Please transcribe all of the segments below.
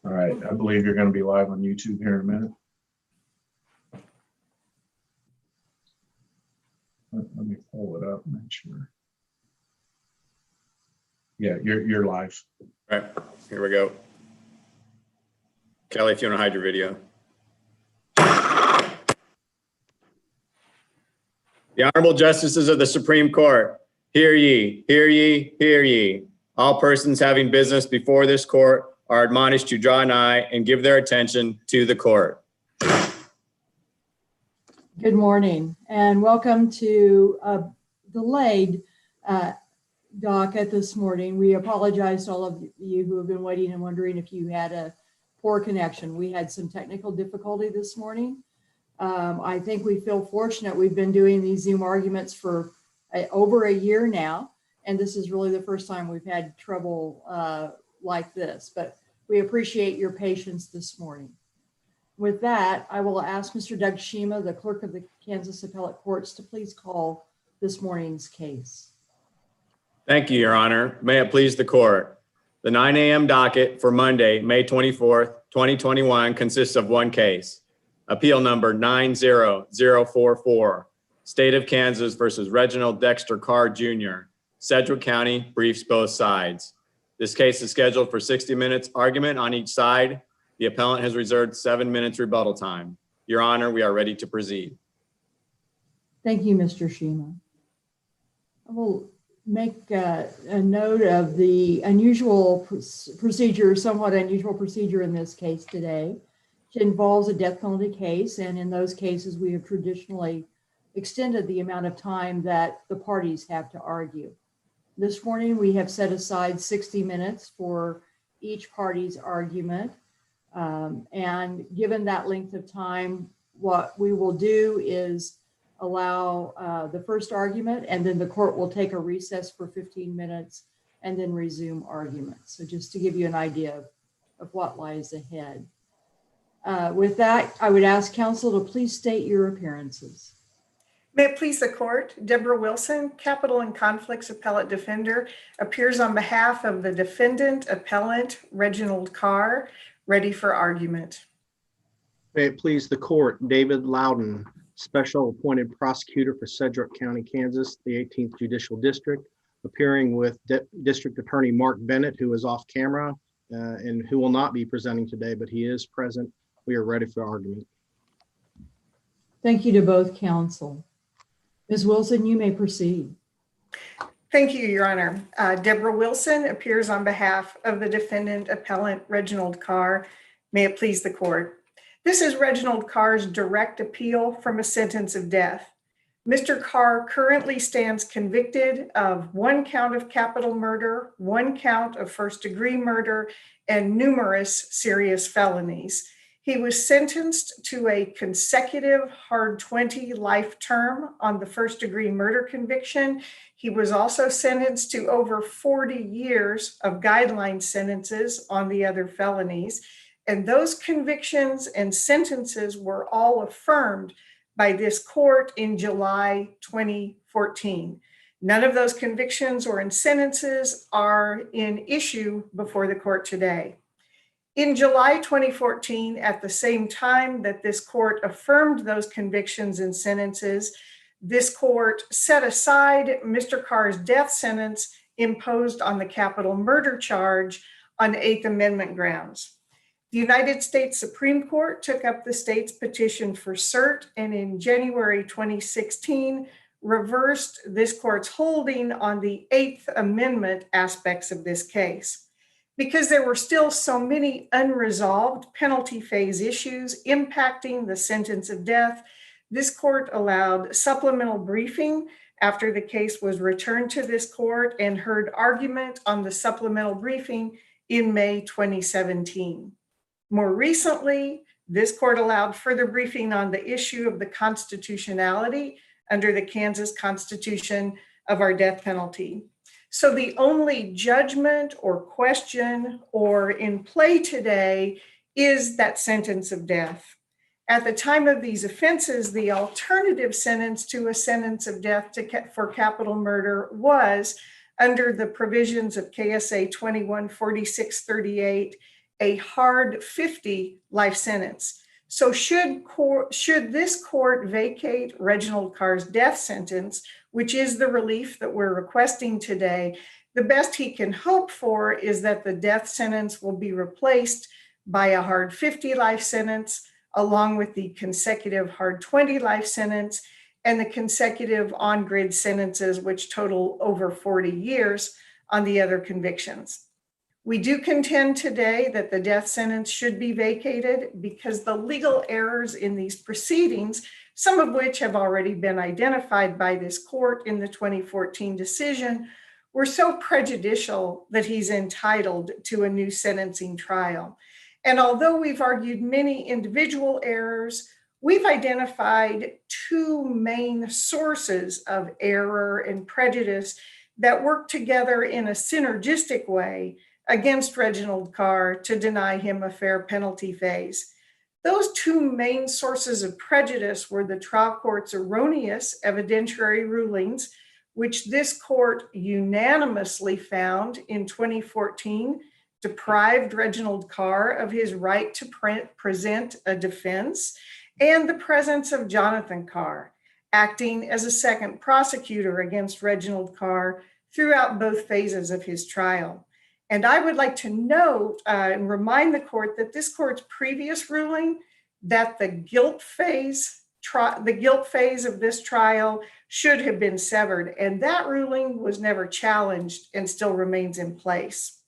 All right, I believe you're going to be live on YouTube here in a minute. Let me pull it up and make sure. Yeah, you're live. All right, here we go. Kelly, if you want to hide your video. The Honorable Justices of the Supreme Court, hear ye, hear ye, hear ye. All persons having business before this court are admonished to draw nigh and give their attention to the court. Good morning and welcome to a delayed docket this morning. We apologize to all of you who have been waiting and wondering if you had a poor connection. We had some technical difficulty this morning. I think we feel fortunate. We've been doing these Zoom arguments for over a year now, and this is really the first time we've had trouble like this, but we appreciate your patience this morning. With that, I will ask Mr. Doug Shima, the clerk of the Kansas Appellate Courts, to please call this morning's case. Thank you, Your Honor. May it please the court. The 9 a.m. docket for Monday, May 24th, 2021 consists of one case. Appeal number 90044, State of Kansas versus Reginald Dexter Carr Jr. Sedgwick County briefs both sides. This case is scheduled for 60 minutes argument on each side. The appellant has reserved 7 minutes rebuttal time. Your Honor, we are ready to proceed. Thank you, Mr. Shima. I will make a note of the unusual procedure, somewhat unusual procedure in this case today. It involves a death penalty case, and in those cases, we have traditionally extended the amount of time that the parties have to argue. This morning, we have set aside 60 minutes for each party's argument. And given that length of time, what we will do is allow the first argument, and then the court will take a recess for 15 minutes and then resume argument. So just to give you an idea of what lies ahead. With that, I would ask counsel to please state your appearances. May it please the court, Deborah Wilson, Capital and Conflicts Appellate Defender, appears on behalf of the defendant appellant Reginald Carr, ready for argument. May it please the court, David Loudon, Special Appointed Prosecutor for Sedgwick County, Kansas, the 18th Judicial District, appearing with District Attorney Mark Bennett, who is off camera and who will not be presenting today, but he is present. We are ready for argument. Thank you to both counsel. Ms. Wilson, you may proceed. Thank you, Your Honor. Deborah Wilson appears on behalf of the defendant appellant Reginald Carr. May it please the court. This is Reginald Carr's direct appeal from a sentence of death. Mr. Carr currently stands convicted of 1 count of capital murder, 1 count of first-degree murder, and numerous serious felonies. He was sentenced to a consecutive hard 20 life term on the first-degree murder conviction. He was also sentenced to over 40 years of guideline sentences on the other felonies. And those convictions and sentences were all affirmed by this court in July 2014. None of those convictions or sentences are in issue before the court today. In July 2014, at the same time that this court affirmed those convictions and sentences, this court set aside Mr. Carr's death sentence imposed on the capital murder charge on 8th Amendment grounds. The United States Supreme Court took up the state's petition for cert, and in January 2016, reversed this court's holding on the 8th Amendment aspects of this case. Because there were still so many unresolved penalty phase issues impacting the sentence of death, this court allowed supplemental briefing after the case was returned to this court and heard argument on the supplemental briefing in May 2017. More recently, this court allowed further briefing on the issue of the constitutionality under the Kansas Constitution of our death penalty. So the only judgment or question or in play today is that sentence of death. At the time of these offenses, the alternative sentence to a sentence of death for capital murder was, under the provisions of KSA 214638 a hard 50 life sentence. So should this court vacate Reginald Carr's death sentence, which is the relief that we're requesting today, the best he can hope for is that the death sentence will be replaced by a hard 50 life sentence, along with the consecutive hard 20 life sentence and the consecutive on-grid sentences, which total over 40 years on the other convictions. We do contend today that the death sentence should be vacated because the legal errors in these proceedings, some of which have already been identified by this court in the 2014 decision, were so prejudicial that he's entitled to a new sentencing trial. And although we've argued many individual errors, we've identified two main sources of error and prejudice that work together in a synergistic way against Reginald Carr to deny him a fair penalty phase. Those two main sources of prejudice were the trial court's erroneous evidentiary rulings, which this court unanimously found in 2014 deprived Reginald Carr of his right to present a defense, and the presence of Jonathan Carr, acting as a second prosecutor against Reginald Carr throughout both phases of his trial. And I would like to note and remind the court that this court's previous ruling that the guilt phase of this trial should have been severed, and that ruling was never challenged and still remains in place.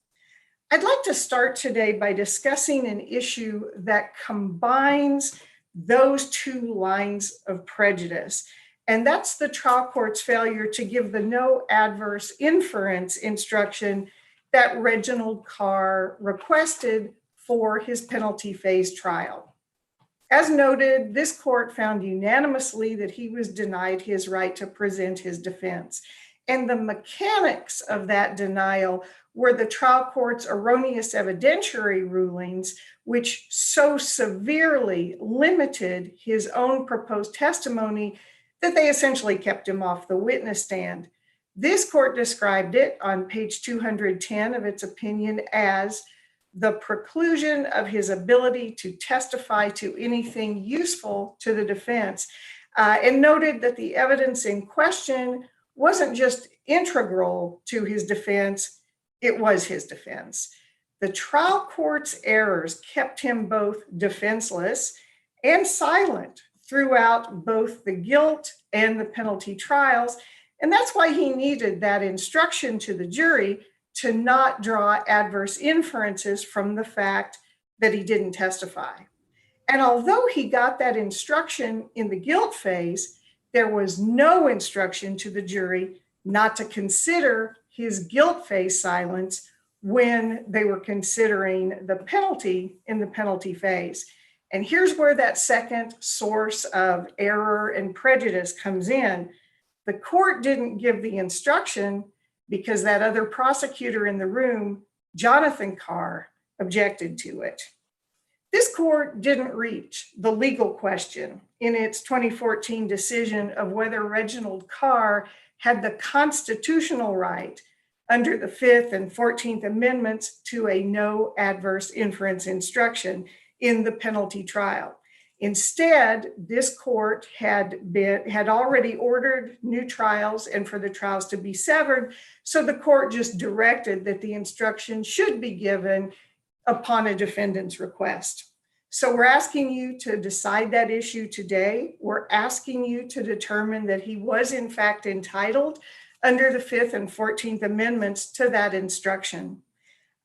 I'd like to start today by discussing an issue that combines those two lines of prejudice, and that's the trial court's failure to give the no adverse inference instruction that Reginald Carr requested for his penalty phase trial. As noted, this court found unanimously that he was denied his right to present his defense. And the mechanics of that denial were the trial court's erroneous evidentiary rulings, which so severely limited his own proposed testimony that they essentially kept him off the witness stand. This court described it on page 210 of its opinion as the preclusion of his ability to testify to anything useful to the defense, and noted that the evidence in question wasn't just integral to his defense, it was his defense. The trial court's errors kept him both defenseless and silent throughout both the guilt and the penalty trials, and that's why he needed that instruction to the jury to not draw adverse inferences from the fact that he didn't testify. And although he got that instruction in the guilt phase, there was no instruction to the jury not to consider his guilt phase silence when they were considering the penalty in the penalty phase. And here's where that second source of error and prejudice comes in. The court didn't give the instruction because that other prosecutor in the room, Jonathan Carr, objected to it. This court didn't reach the legal question in its 2014 decision of whether Reginald Carr had the constitutional right under the 5th and 14th Amendments to a no adverse inference instruction in the penalty trial. Instead, this court had already ordered new trials and for the trials to be severed, so the court just directed that the instruction should be given upon a defendant's request. So we're asking you to decide that issue today. We're asking you to determine that he was in fact entitled under the 5th and 14th Amendments to that instruction.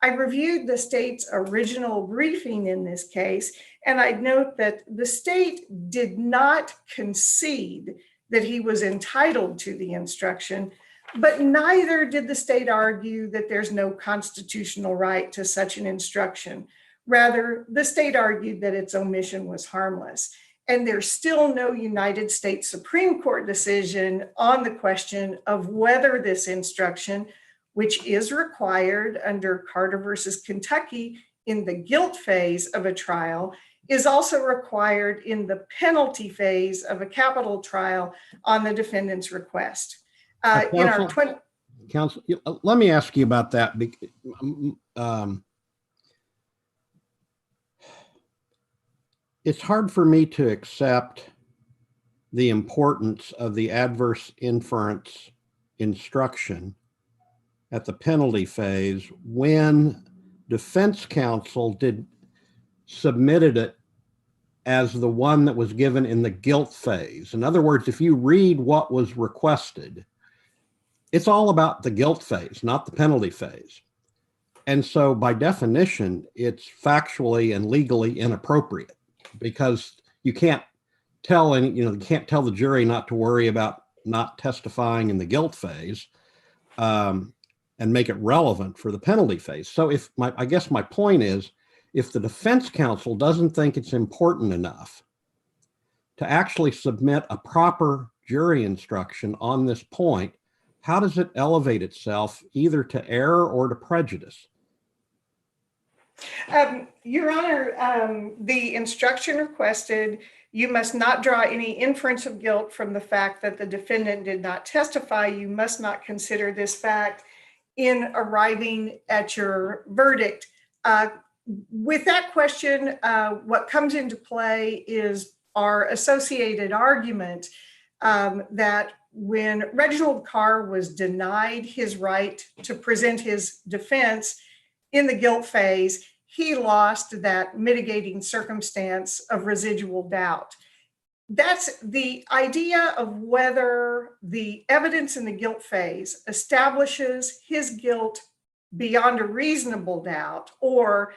I reviewed the state's original briefing in this case, and I'd note that the state did not concede that he was entitled to the instruction, but neither did the state argue that there's no constitutional right to such an instruction. Rather, the state argued that its omission was harmless. And there's still no United States Supreme Court decision on the question of whether this instruction, which is required under Carter versus Kentucky in the guilt phase of a trial, is also required in the penalty phase of a capital trial on the defendant's request. Counsel, let me ask you about that. It's hard for me to accept the importance of the adverse inference instruction at the penalty phase when defense counsel submitted it as the one that was given in the guilt phase. In other words, if you read what was requested, it's all about the guilt phase, not the penalty phase. And so by definition, it's factually and legally inappropriate because you can't tell you can't tell the jury not to worry about not testifying in the guilt phase and make it relevant for the penalty phase. So I guess my point is, if the defense counsel doesn't think it's important enough to actually submit a proper jury instruction on this point, how does it elevate itself either to error or to prejudice? Your Honor, the instruction requested, you must not draw any inference of guilt from the fact that the defendant did not testify. You must not consider this fact in arriving at your verdict. With that question, what comes into play is our associated argument that when Reginald Carr was denied his right to present his defense in the guilt phase, he lost that mitigating circumstance of residual doubt. That's the idea of whether the evidence in the guilt phase establishes his guilt beyond a reasonable doubt, or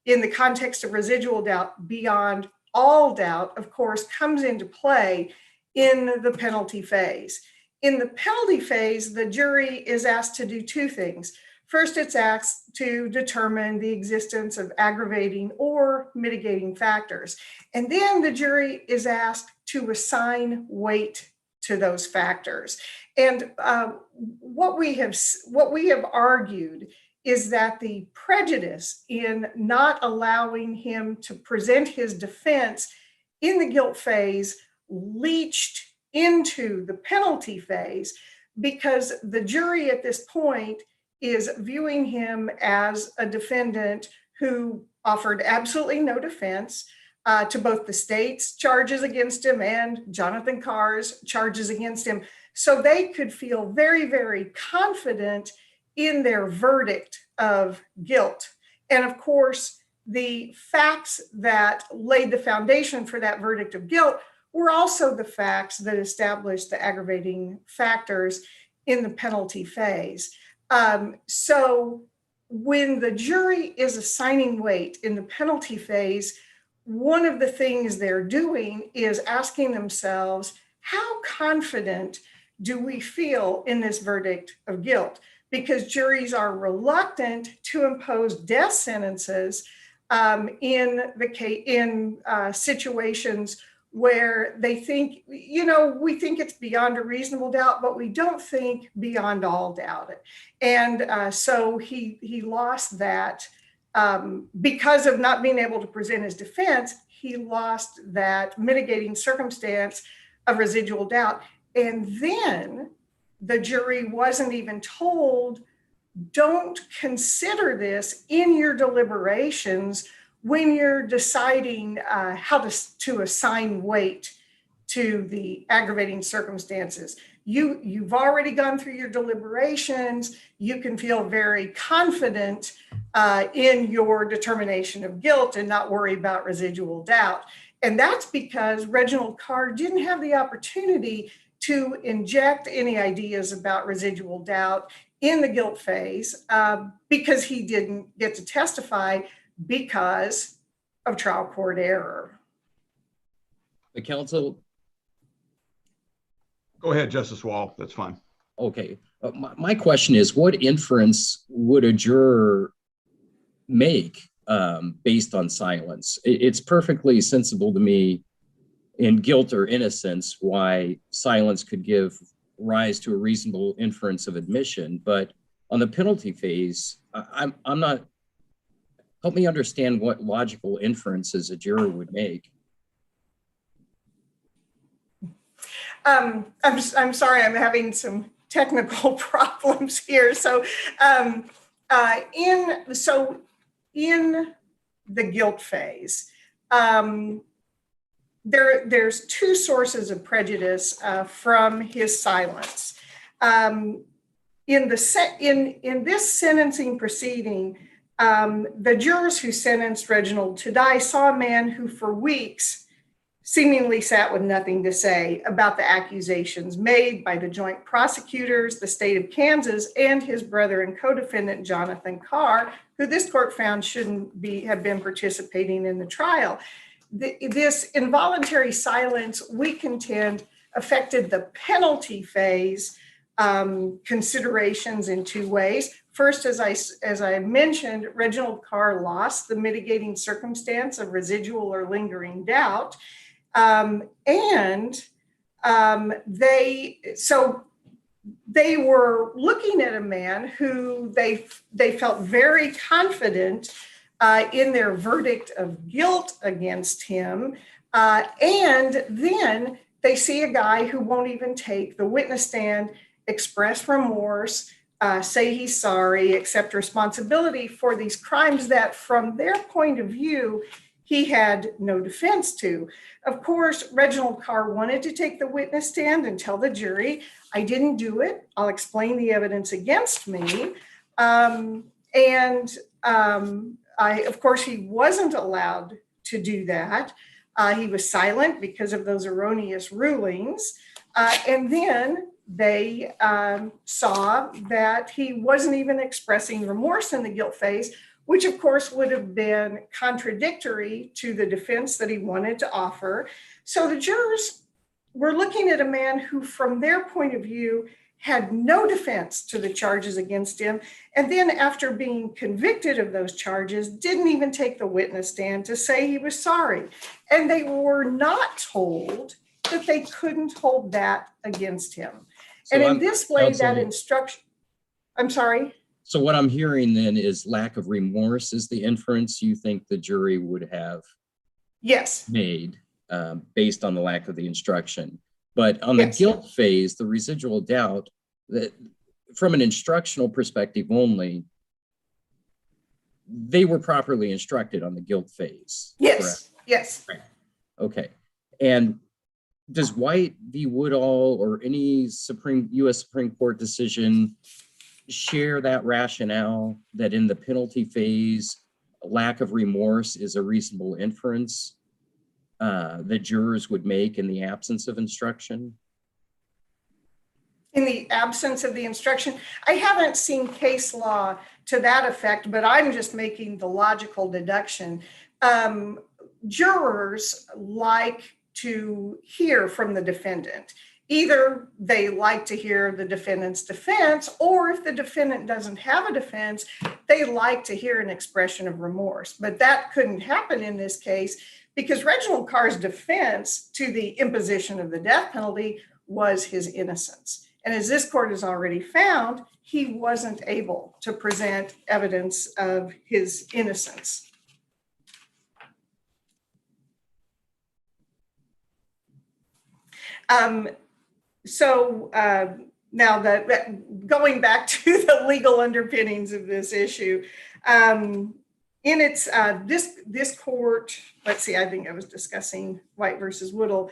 in the context of residual doubt, beyond all doubt, of course, comes into play in the penalty phase. In the penalty phase, the jury is asked to do two things. First, it's asked to determine the existence of aggravating or mitigating factors. And then the jury is asked to assign weight to those factors. And what we have argued is that the prejudice in not allowing him to present his defense in the guilt phase leached into the penalty phase, because the jury at this point is viewing him as a defendant who offered absolutely no defense to both the state's charges against him and Jonathan Carr's charges against him. So they could feel very, very confident in their verdict of guilt. And of course, the facts that laid the foundation for that verdict of guilt were also the facts that established the aggravating factors in the penalty phase. So when the jury is assigning weight in the penalty phase, one of the things they're doing is asking themselves, how confident do we feel in this verdict of guilt? Because juries are reluctant to impose death sentences in situations where they think, we think it's beyond a reasonable doubt, but we don't think beyond all doubt. And so he lost that because of not being able to present his defense. He lost that mitigating circumstance of residual doubt. And then the jury wasn't even told, don't consider this in your deliberations when you're deciding how to assign weight to the aggravating circumstances. You've already gone through your deliberations. You can feel very confident in your determination of guilt and not worry about residual doubt. And that's because Reginald Carr didn't have the opportunity to inject any ideas about residual doubt in the guilt phase because he didn't get to testify because of trial court error. The counsel. Go ahead, Justice Wall. That's fine. Okay. My question is, what inference would a juror make based on silence? It's perfectly sensible to me in guilt or innocence why silence could give rise to a reasonable inference of admission. But on the penalty phase, I'm not. Help me understand what logical inferences a juror would make. I'm sorry, I'm having some technical problems here. So in the guilt phase, there's two sources of prejudice from his silence. In this sentencing proceeding, the jurors who sentenced Reginald to die saw a man who for weeks seemingly sat with nothing to say about the accusations made by the joint prosecutors, the state of Kansas, and his brother and co-defendant, Jonathan Carr, who this court found shouldn't have been participating in the trial. This involuntary silence, we contend, affected the penalty phase considerations in two ways. First, as I mentioned, Reginald Carr lost the mitigating circumstance of residual or lingering doubt. They were looking at a man who they felt very confident in their verdict of guilt against him. And then they see a guy who won't even take the witness stand, express remorse, say he's sorry, accept responsibility for these crimes that from their point of view, he had no defense to. Of course, Reginald Carr wanted to take the witness stand and tell the jury, I didn't do it. I'll explain the evidence against me. Of course, he wasn't allowed to do that. He was silent because of those erroneous rulings. And then they saw that he wasn't even expressing remorse in the guilt phase, which of course would have been contradictory to the defense that he wanted to offer. So the jurors were looking at a man who, from their point of view, had no defense to the charges against him. And then after being convicted of those charges, didn't even take the witness stand to say he was sorry. And they were not told that they couldn't hold that against him. So and in this way, that instruction, I'm sorry. So what I'm hearing then is lack of remorse is the inference you think the jury would have made based on the lack of the instruction. But on the guilt phase, the residual doubt, that from an instructional perspective only, they were properly instructed on the guilt phase. Yes, correct? Yes. Right. Okay. And does White v. Woodall or any U.S. Supreme Court decision share that rationale that in the penalty phase, lack of remorse is a reasonable inference that jurors would make in the absence of instruction? In the absence of the instruction, I haven't seen case law to that effect, but I'm just making the logical deduction. Jurors like to hear from the defendant. Either they like to hear the defendant's defense, or if the defendant doesn't have a defense, they like to hear an expression of remorse. But that couldn't happen in this case because Reginald Carr's defense to the imposition of the death penalty was his innocence. And as this court has already found, he wasn't able to present evidence of his innocence. Now that going back to the legal underpinnings of this issue, in its this court, let's see, I think I was discussing White versus Woodall.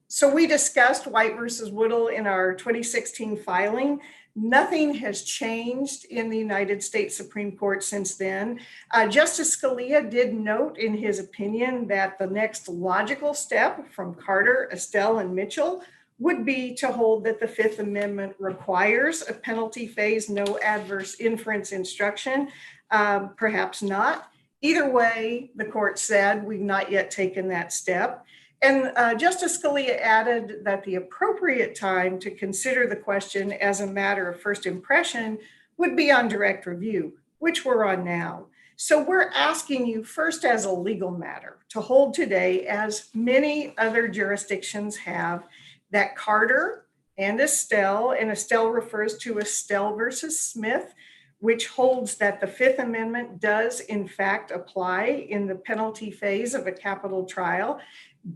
So we discussed White versus Woodall in our 2016 filing. Nothing has changed in the United States Supreme Court since then. Justice Scalia did note in his opinion that the next logical step from Carter, Estelle, and Mitchell would be to hold that the Fifth Amendment requires a penalty phase, no adverse inference instruction. Perhaps not. Either way, the court said we've not yet taken that step. And Justice Scalia added that the appropriate time to consider the question as a matter of first impression would be on direct review, which we're on now. So we're asking you first as a legal matter to hold today, as many other jurisdictions have, that Carter and Estelle refers to Estelle versus Smith, which holds that the Fifth Amendment does in fact apply in the penalty phase of a capital trial,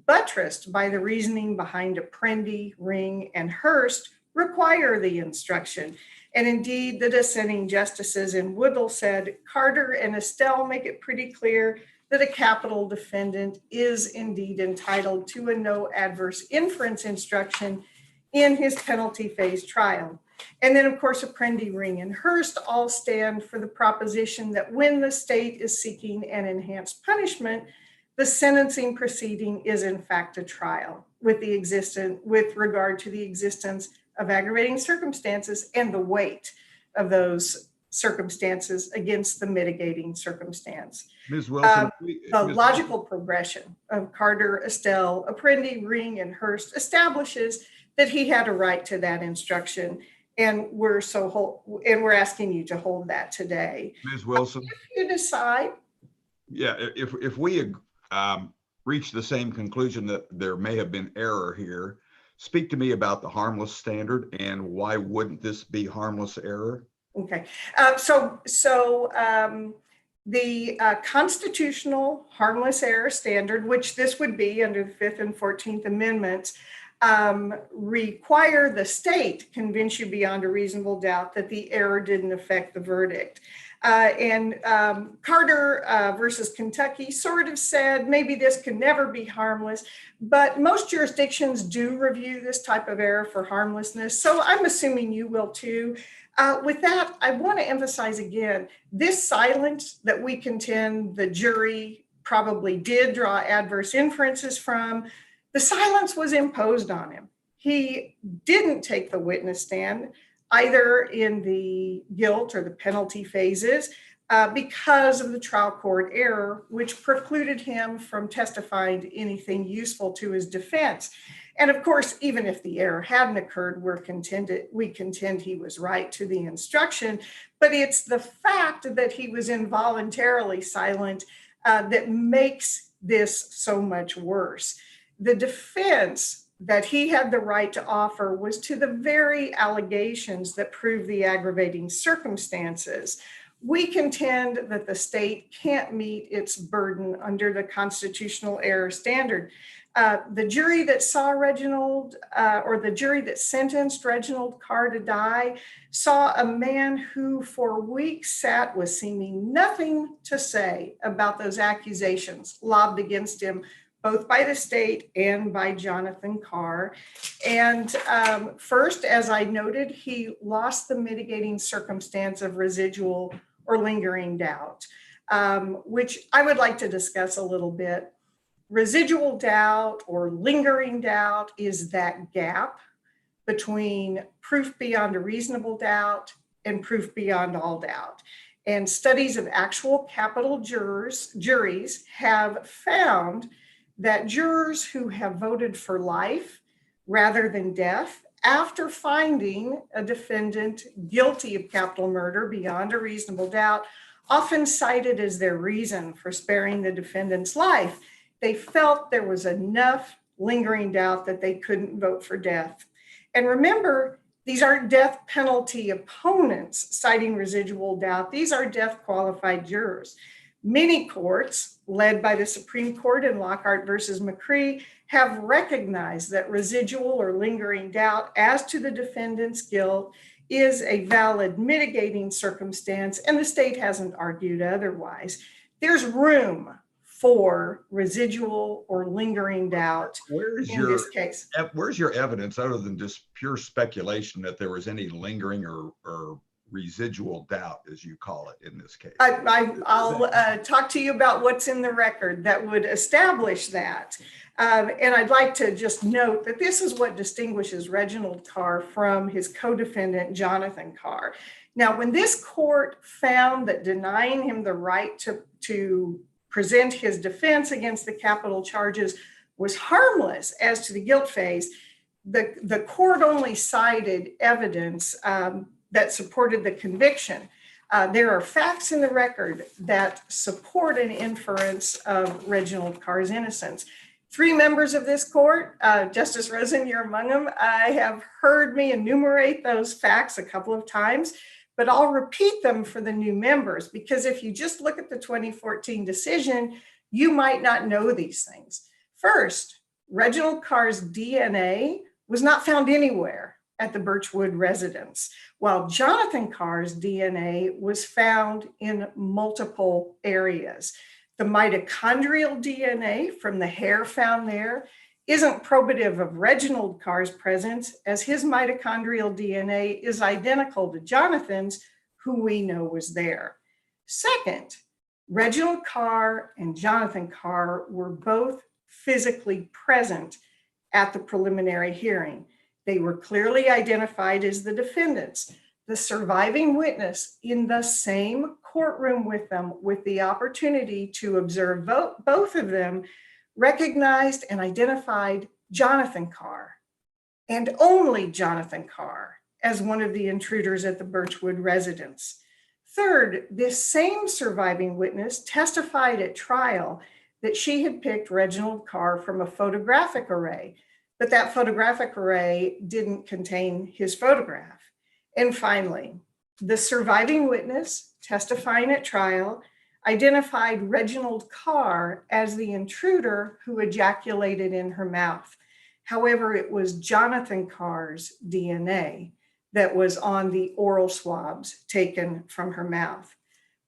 buttressed by the reasoning behind Apprendi, Ring, and Hurst require the instruction. And indeed, the dissenting justices in Woodall said, Carter and Estelle make it pretty clear that a capital defendant is indeed entitled to a no adverse inference instruction in his penalty phase trial. And then, of course, Apprendi, Ring, and Hurst all stand for the proposition that when the state is seeking an enhanced punishment, the sentencing proceeding is in fact a trial with regard to the existence of aggravating circumstances and the weight of those circumstances against the mitigating circumstance. Ms. Wilson, The logical progression of Carter, Estelle, Apprendi, Ring, and Hurst establishes that he had a right to that instruction, and we're asking you to hold that today. Ms. Wilson, If you decide, yeah, if we reach the same conclusion that there may have been error here, speak to me about the harmless standard and why wouldn't this be harmless error? okay. The constitutional harmless error standard, which this would be under the 5th and 14th Amendments, require the state convince you beyond a reasonable doubt that the error didn't affect the verdict. Carter versus Kentucky sort of said maybe this could never be harmless, but most jurisdictions do review this type of error for harmlessness. So I'm assuming you will too. With that, I want to emphasize again, this silence that we contend the jury probably did draw adverse inferences from, the silence was imposed on him. He didn't take the witness stand either in the guilt or the penalty phases because of the trial court error, which precluded him from testifying to anything useful to his defense. And of course, even if the error hadn't occurred, we contend he was right to the instruction, but it's the fact that he was involuntarily silent that makes this so much worse. The defense that he had the right to offer was to the very allegations that prove the aggravating circumstances. We contend that the state can't meet its burden under the constitutional error standard. The jury that saw Reginald, or the jury that sentenced Reginald Carr to die, saw a man who for weeks sat with seeming nothing to say about those accusations lobbed against him, both by the state and by Jonathan Carr. And first, as I noted, he lost the mitigating circumstance of residual or lingering doubt, which I would like to discuss a little bit. Residual doubt or lingering doubt is that gap between proof beyond a reasonable doubt and proof beyond all doubt. And studies of actual capital juries have found that jurors who have voted for life rather than death after finding a defendant guilty of capital murder beyond a reasonable doubt often cited as their reason for sparing the defendant's life. They felt there was enough lingering doubt that they couldn't vote for death. And remember, these aren't death penalty opponents citing residual doubt. These are death qualified jurors. Many courts, led by the Supreme Court in Lockhart versus McCree, have recognized that residual or lingering doubt as to the defendant's guilt is a valid mitigating circumstance, and the state hasn't argued otherwise. There's room for residual or lingering doubt this case. Where's your evidence other than just pure speculation that there was any lingering or residual doubt, as you call it, in this case? I'll talk to you about what's in the record that would establish that. And I'd like to just note that this is what distinguishes Reginald Carr from his co-defendant, Jonathan Carr. Now, when this court found that denying him the right to present his defense against the capital charges was harmless as to the guilt phase, the court only cited evidence that supported the conviction. There are facts in the record that support an inference of Reginald Carr's innocence. 3 members of this court, Justice Rosen, you're among them, have heard me enumerate those facts a couple of times, but I'll repeat them for the new members, because if you just look at the 2014 decision, you might not know these things. First, Reginald Carr's DNA was not found anywhere at the Birchwood residence, while Jonathan Carr's DNA was found in multiple areas. The mitochondrial DNA from the hair found there isn't probative of Reginald Carr's presence, as his mitochondrial DNA is identical to Jonathan's, who we know was there. Second, Reginald Carr and Jonathan Carr were both physically present at the preliminary hearing. They were clearly identified as the defendants. The surviving witness in the same courtroom with them, with the opportunity to observe both of them, recognized and identified Jonathan Carr, and only Jonathan Carr, as one of the intruders at the Birchwood residence. Third, this same surviving witness testified at trial that she had picked Reginald Carr from a photographic array, but that photographic array didn't contain his photograph. And finally, the surviving witness testifying at trial identified Reginald Carr as the intruder who ejaculated in her mouth. However, it was Jonathan Carr's DNA that was on the oral swabs taken from her mouth.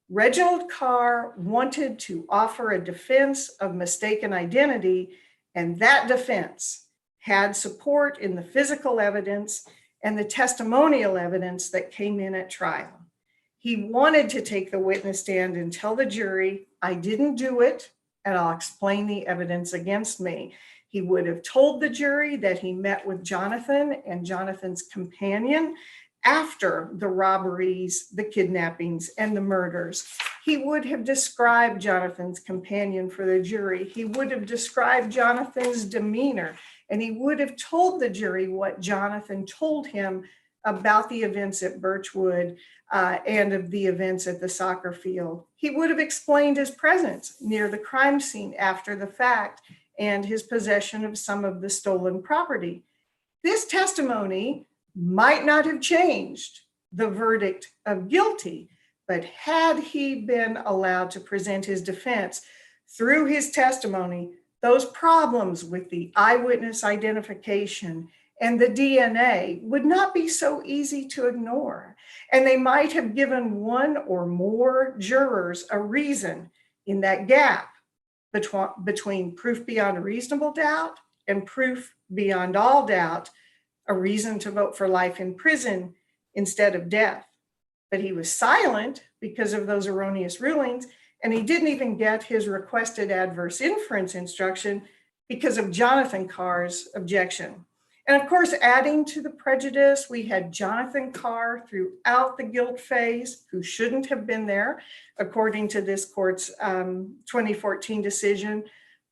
Reginald Carr wanted to offer a defense of mistaken identity, and that defense had support in the physical evidence and the testimonial evidence that came in at trial. He wanted to take the witness stand and tell the jury, I didn't do it, and I'll explain the evidence against me. He would have told the jury that he met with Jonathan and Jonathan's companion after the robberies, the kidnappings, and the murders. He would have described Jonathan's companion for the jury. He would have described Jonathan's demeanor, and he would have told the jury what Jonathan told him about the events at Birchwood and of the events at the soccer field. He would have explained his presence near the crime scene after the fact and his possession of some of the stolen property. This testimony might not have changed the verdict of guilty, but had he been allowed to present his defense through his testimony, those problems with the eyewitness identification and the DNA would not be so easy to ignore. And they might have given one or more jurors a reason in that gap between proof beyond a reasonable doubt and proof beyond all doubt, a reason to vote for life in prison instead of death. But he was silent because of those erroneous rulings, and he didn't even get his requested adverse inference instruction because of Jonathan Carr's objection. And of course, adding to the prejudice, we had Jonathan Carr throughout the guilt phase, who shouldn't have been there, according to this court's 2014 decision,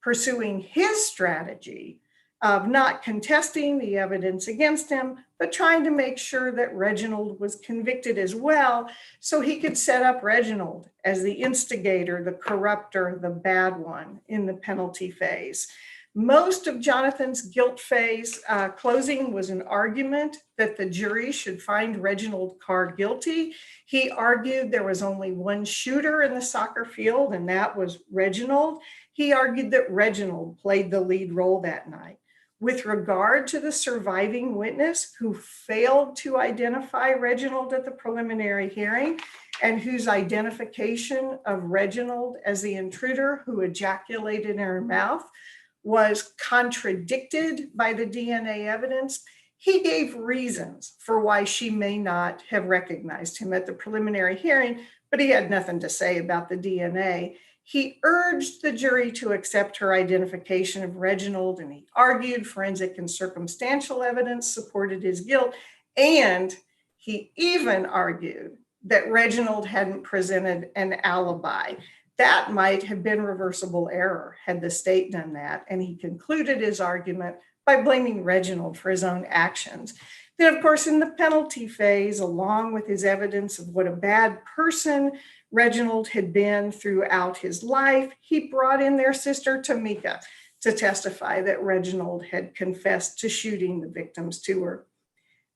pursuing his strategy of not contesting the evidence against him, but trying to make sure that Reginald was convicted as well, so he could set up Reginald as the instigator, the corrupter, the bad one in the penalty phase. Most of Jonathan's guilt phase closing was an argument that the jury should find Reginald Carr guilty. He argued there was only one shooter in the soccer field, and that was Reginald. He argued that Reginald played the lead role that night. With regard to the surviving witness who failed to identify Reginald at the preliminary hearing and whose identification of Reginald as the intruder who ejaculated in her mouth was contradicted by the DNA evidence, he gave reasons for why she may not have recognized him at the preliminary hearing, but he had nothing to say about the DNA. He urged the jury to accept her identification of Reginald, and he argued forensic and circumstantial evidence supported his guilt, and he even argued that Reginald hadn't presented an alibi. That might have been reversible error had the state done that, and he concluded his argument by blaming Reginald for his own actions. Then, of course, in the penalty phase, along with his evidence of what a bad person Reginald had been throughout his life, he brought in their sister Tamika to testify that Reginald had confessed to shooting the victims to her.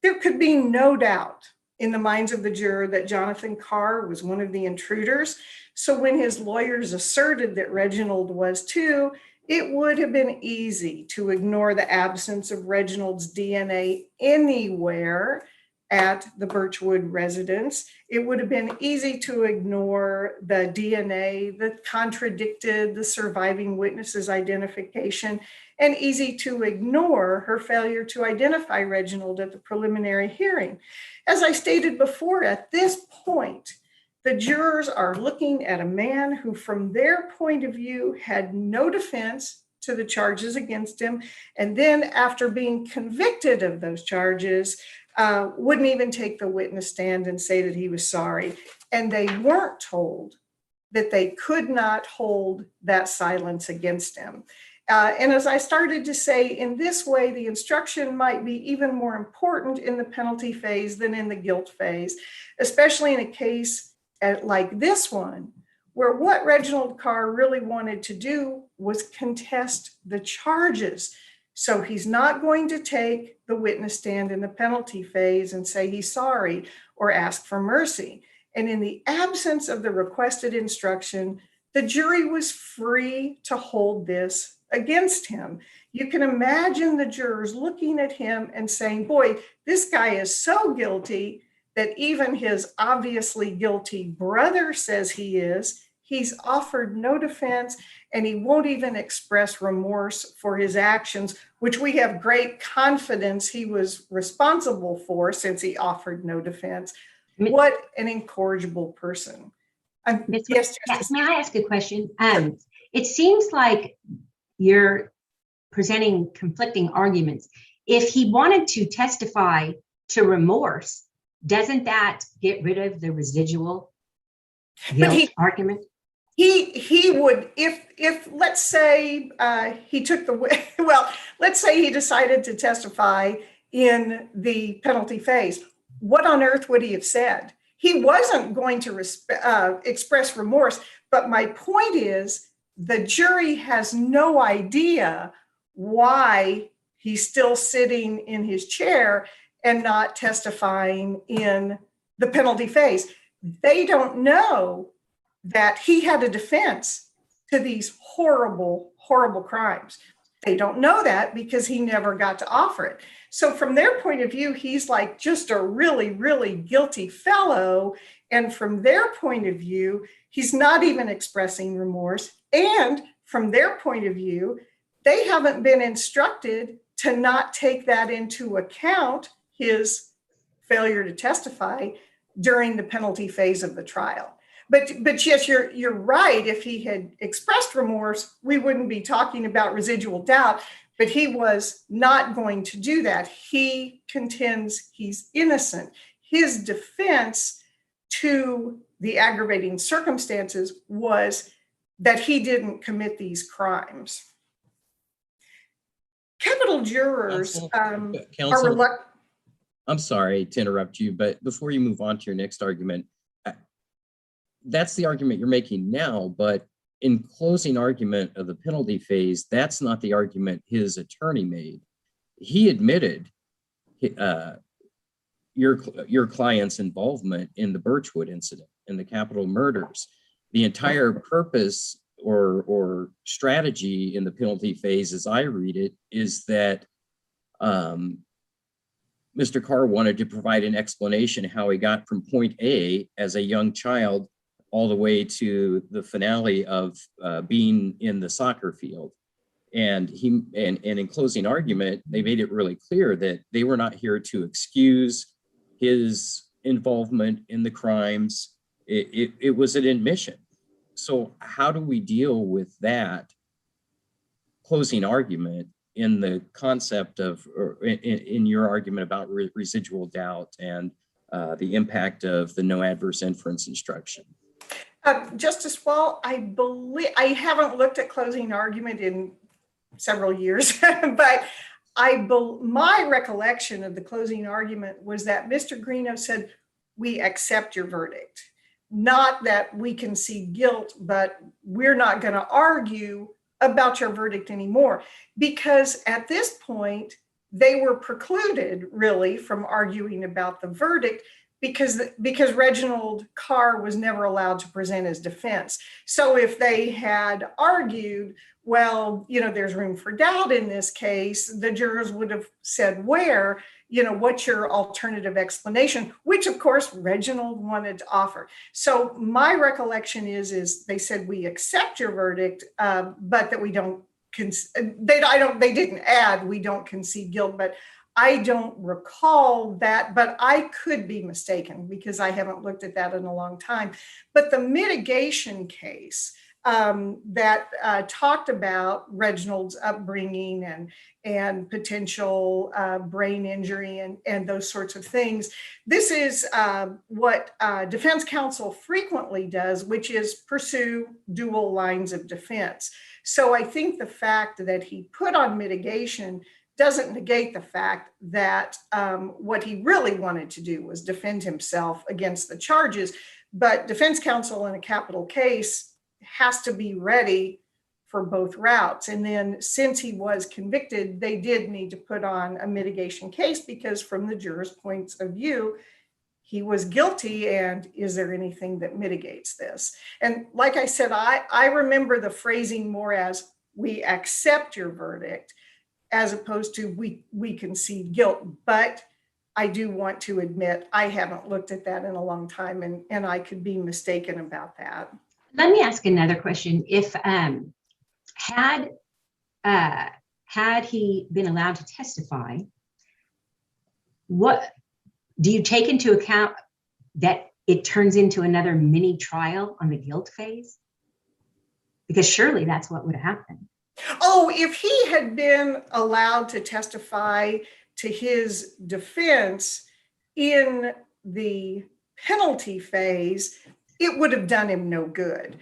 There could be no doubt in the minds of the juror that Jonathan Carr was one of the intruders. So when his lawyers asserted that Reginald was too, It would have been easy to ignore the absence of Reginald's DNA anywhere at the Birchwood residence. It would have been easy to ignore the DNA that contradicted the surviving witness's identification, and easy to ignore her failure to identify Reginald at the preliminary hearing. As I stated before, at this point, the jurors are looking at a man who, from their point of view, had no defense to the charges against him, and then after being convicted of those charges, wouldn't even take the witness stand and say that he was sorry. And they weren't told that they could not hold that silence against him. And as I started to say, in this way, the instruction might be even more important in the penalty phase than in the guilt phase, especially in a case like this one, where what Reginald Carr really wanted to do was contest the charges. So he's not going to take the witness stand in the penalty phase and say he's sorry or ask for mercy. And in the absence of the requested instruction, the jury was free to hold this against him. You can imagine the jurors looking at him and saying, boy, this guy is so guilty that even his obviously guilty brother says he is. He's offered no defense, and he won't even express remorse for his actions, which we have great confidence he was responsible for since he offered no defense. What an incorrigible person. Yes, may I ask a question? It seems like you're presenting conflicting arguments. If he wanted to testify to remorse, doesn't that get rid of the residual guilt argument? He would, if let's say he took let's say he decided to testify in the penalty phase, what on earth would he have said? He wasn't going to express remorse, but my point is the jury has no idea why he's still sitting in his chair and not testifying in the penalty phase. They don't know that he had a defense to these horrible, horrible crimes. They don't know that because he never got to offer it. So from their point of view, he's like just a really, really guilty fellow. And from their point of view, he's not even expressing remorse. And from their point of view, they haven't been instructed to not take that into account, his failure to testify during the penalty phase of the trial. But yes, you're right. If he had expressed remorse, we wouldn't be talking about residual doubt, but he was not going to do that. He contends he's innocent. His defense to the aggravating circumstances was that he didn't commit these crimes. Capital jurors are reluctant. I'm sorry to interrupt you, but before you move on to your next argument, that's the argument you're making now, but in closing argument of the penalty phase, that's not the argument his attorney made. He admitted your client's involvement in the Birchwood incident and the Capitol murders. The entire purpose or strategy in the penalty phase, as I read it, is that Mr. Carr wanted to provide an explanation how he got from point A as a young child all the way to the finale of being in the soccer field. And in closing argument, they made it really clear that they were not here to excuse his involvement in the crimes. It was an admission. So how do we deal with that closing argument in the concept of, or in your argument about residual doubt and the impact of the no adverse inference instruction? Justice Wall, I believe, I haven't looked at closing argument in several years, but my recollection of the closing argument was that Mr. Greeno said, we accept your verdict. Not that we can see guilt, but we're not going to argue about your verdict anymore. Because at this point, they were precluded really from arguing about the verdict because Reginald Carr was never allowed to present his defense. So if they had argued, well, there's room for doubt in this case, the jurors would have said, what's your alternative explanation, which of course Reginald wanted to offer. So my recollection is they said, we accept your verdict, but that we don't, they didn't add, we don't concede guilt, but I don't recall that, but I could be mistaken because I haven't looked at that in a long time. But the mitigation case that talked about Reginald's upbringing and potential brain injury and those sorts of things. This is what defense counsel frequently does, which is pursue dual lines of defense. So I think the fact that he put on mitigation doesn't negate the fact that what he really wanted to do was defend himself against the charges. But defense counsel in a capital case has to be ready for both routes. And then since he was convicted, they did need to put on a mitigation case because from the jurors' points of view, he was guilty, and is there anything that mitigates this? And like I said, I remember the phrasing more as we accept your verdict as opposed to we concede guilt. But I do want to admit I haven't looked at that in a long time, and I could be mistaken about that. Let me ask another question. If had he been allowed to testify, what do you take into account that it turns into another mini trial on the guilt phase? Because surely that's what would happen. Oh, if he had been allowed to testify to his defense in the penalty phase, it would have done him no good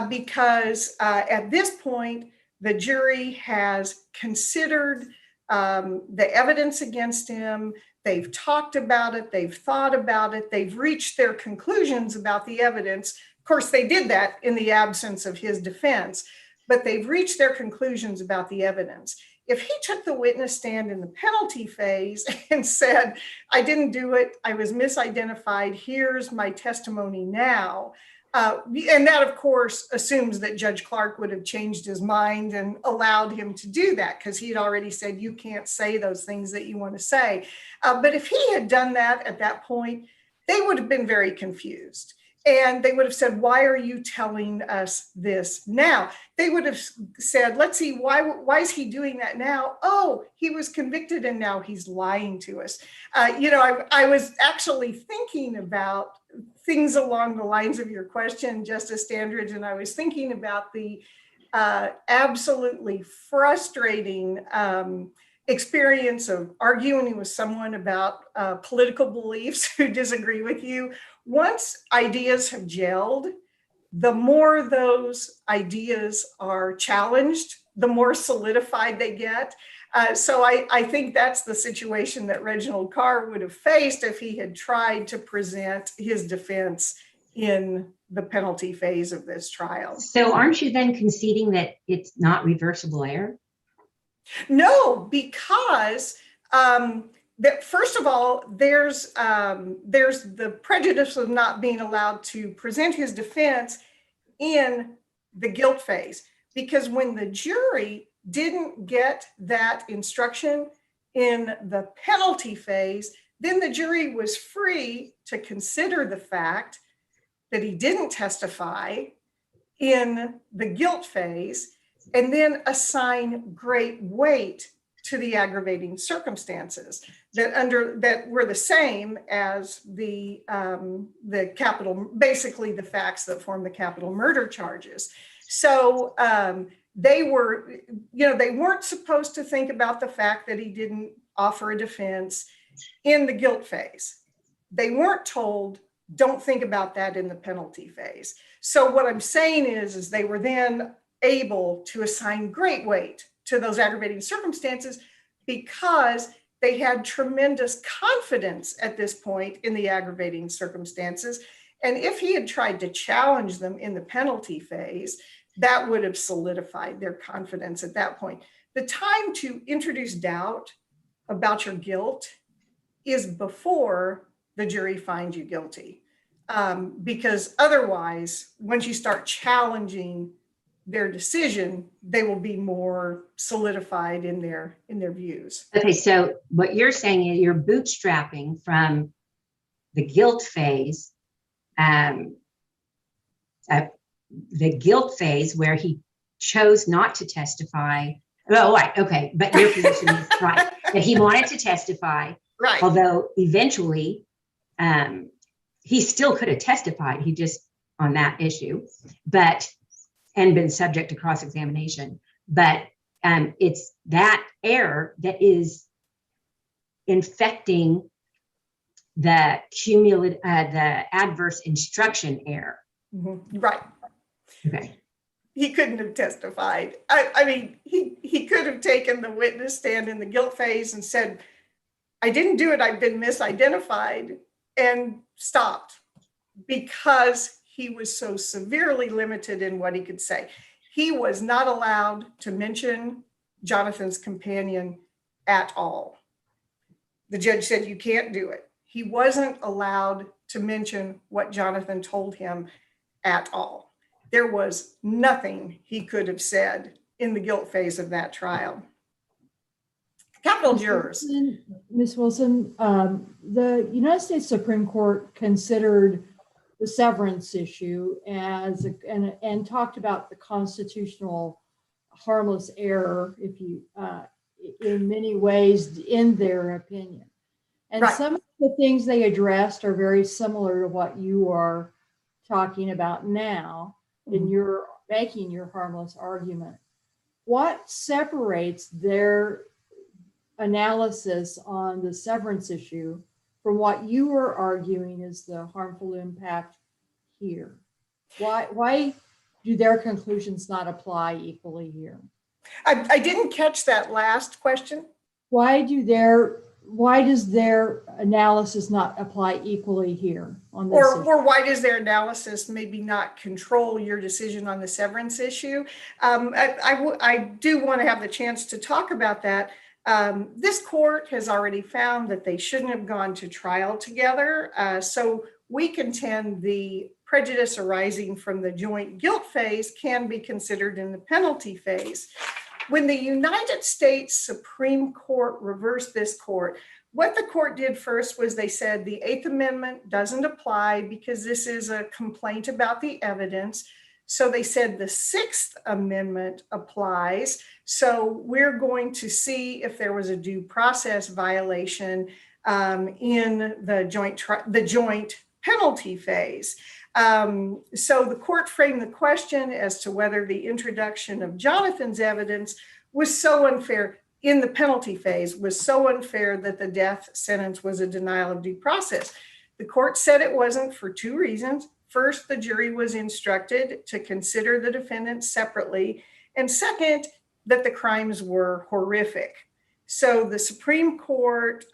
because at this point, the jury has considered the evidence against him. They've talked about it. They've thought about it. They've reached their conclusions about the evidence. Of course, they did that in the absence of his defense, but they've reached their conclusions about the evidence. If he took the witness stand in the penalty phase and said, I didn't do it, I was misidentified, here's my testimony now. And that, of course, assumes that Judge Clark would have changed his mind and allowed him to do that because he'd already said, you can't say those things that you want to say. But if he had done that at that point, they would have been very confused. And they would have said, why are you telling us this now? They would have said, let's see, why is he doing that now? Oh, he was convicted and now he's lying to us. I was actually thinking about things along the lines of your question, Justice Standridge, and I was thinking about the absolutely frustrating experience of arguing with someone about political beliefs who disagree with you. Once ideas have gelled, the more those ideas are challenged, the more solidified they get. So I think that's the situation that Reginald Carr would have faced if he had tried to present his defense in the penalty phase of this trial. So aren't you then conceding that it's not reversible error? No, because that first of all, there's the prejudice of not being allowed to present his defense in the guilt phase, because when the jury didn't get that instruction in the penalty phase, then the jury was free to consider the fact that he didn't testify in the guilt phase and then assign great weight to the aggravating circumstances that were the same as the capital, basically the facts that form the capital murder charges. So they weren't supposed to think about the fact that he didn't offer a defense in the guilt phase. They weren't told, don't think about that in the penalty phase. So what I'm saying is they were then able to assign great weight to those aggravating circumstances because they had tremendous confidence at this point in the aggravating circumstances. And if he had tried to challenge them in the penalty phase, that would have solidified their confidence at that point. The time to introduce doubt about your guilt is before the jury finds you guilty. Because otherwise, once you start challenging their decision, they will be more solidified in their views. Okay, so what you're saying is you're bootstrapping from the guilt phase, the guilt phase where he chose not to testify. Oh, right, okay, but your position is right, that he wanted to testify, Right. although eventually he still could have testified, he just on that issue, and been subject to cross-examination. But it's that error that is infecting the cumulative, the adverse instruction error. Right. Okay. He couldn't have testified. I mean, he could have taken the witness stand in the guilt phase and said, I didn't do it, I've been misidentified, and stopped, because he was so severely limited in what he could say. He was not allowed to mention Jonathan's companion at all. The judge said, you can't do it. He wasn't allowed to mention what Jonathan told him at all. There was nothing he could have said in the guilt phase of that trial. Capital jurors. Ms. Wilson, the United States Supreme Court considered the severance issue as and talked about the constitutional harmless error, if you in many ways, in their opinion. And Right. some of the things they addressed are very similar to what you are talking about now in your making your harmless argument. What separates their analysis on the severance issue from what you are arguing is the harmful impact here? Why do their conclusions not apply equally here? I didn't catch that last question. Why does their analysis not apply equally here on this issue? Or why does their analysis maybe not control your decision on the severance issue? I do want to have the chance to talk about that. This court has already found that they shouldn't have gone to trial together. So we contend the prejudice arising from the joint guilt phase can be considered in the penalty phase. When the United States Supreme Court reversed this court, what the court did first was they said the Eighth Amendment doesn't apply because this is a complaint about the evidence. So they said the Sixth Amendment applies. So we're going to see if there was a due process violation in the joint penalty phase. So the court framed the question as to whether the introduction of Jonathan's evidence was so unfair in the penalty phase, was so unfair that the death sentence was a denial of due process. The court said it wasn't for two reasons. First, the jury was instructed to consider the defendant separately. And second, that the crimes were horrific. So the Supreme Court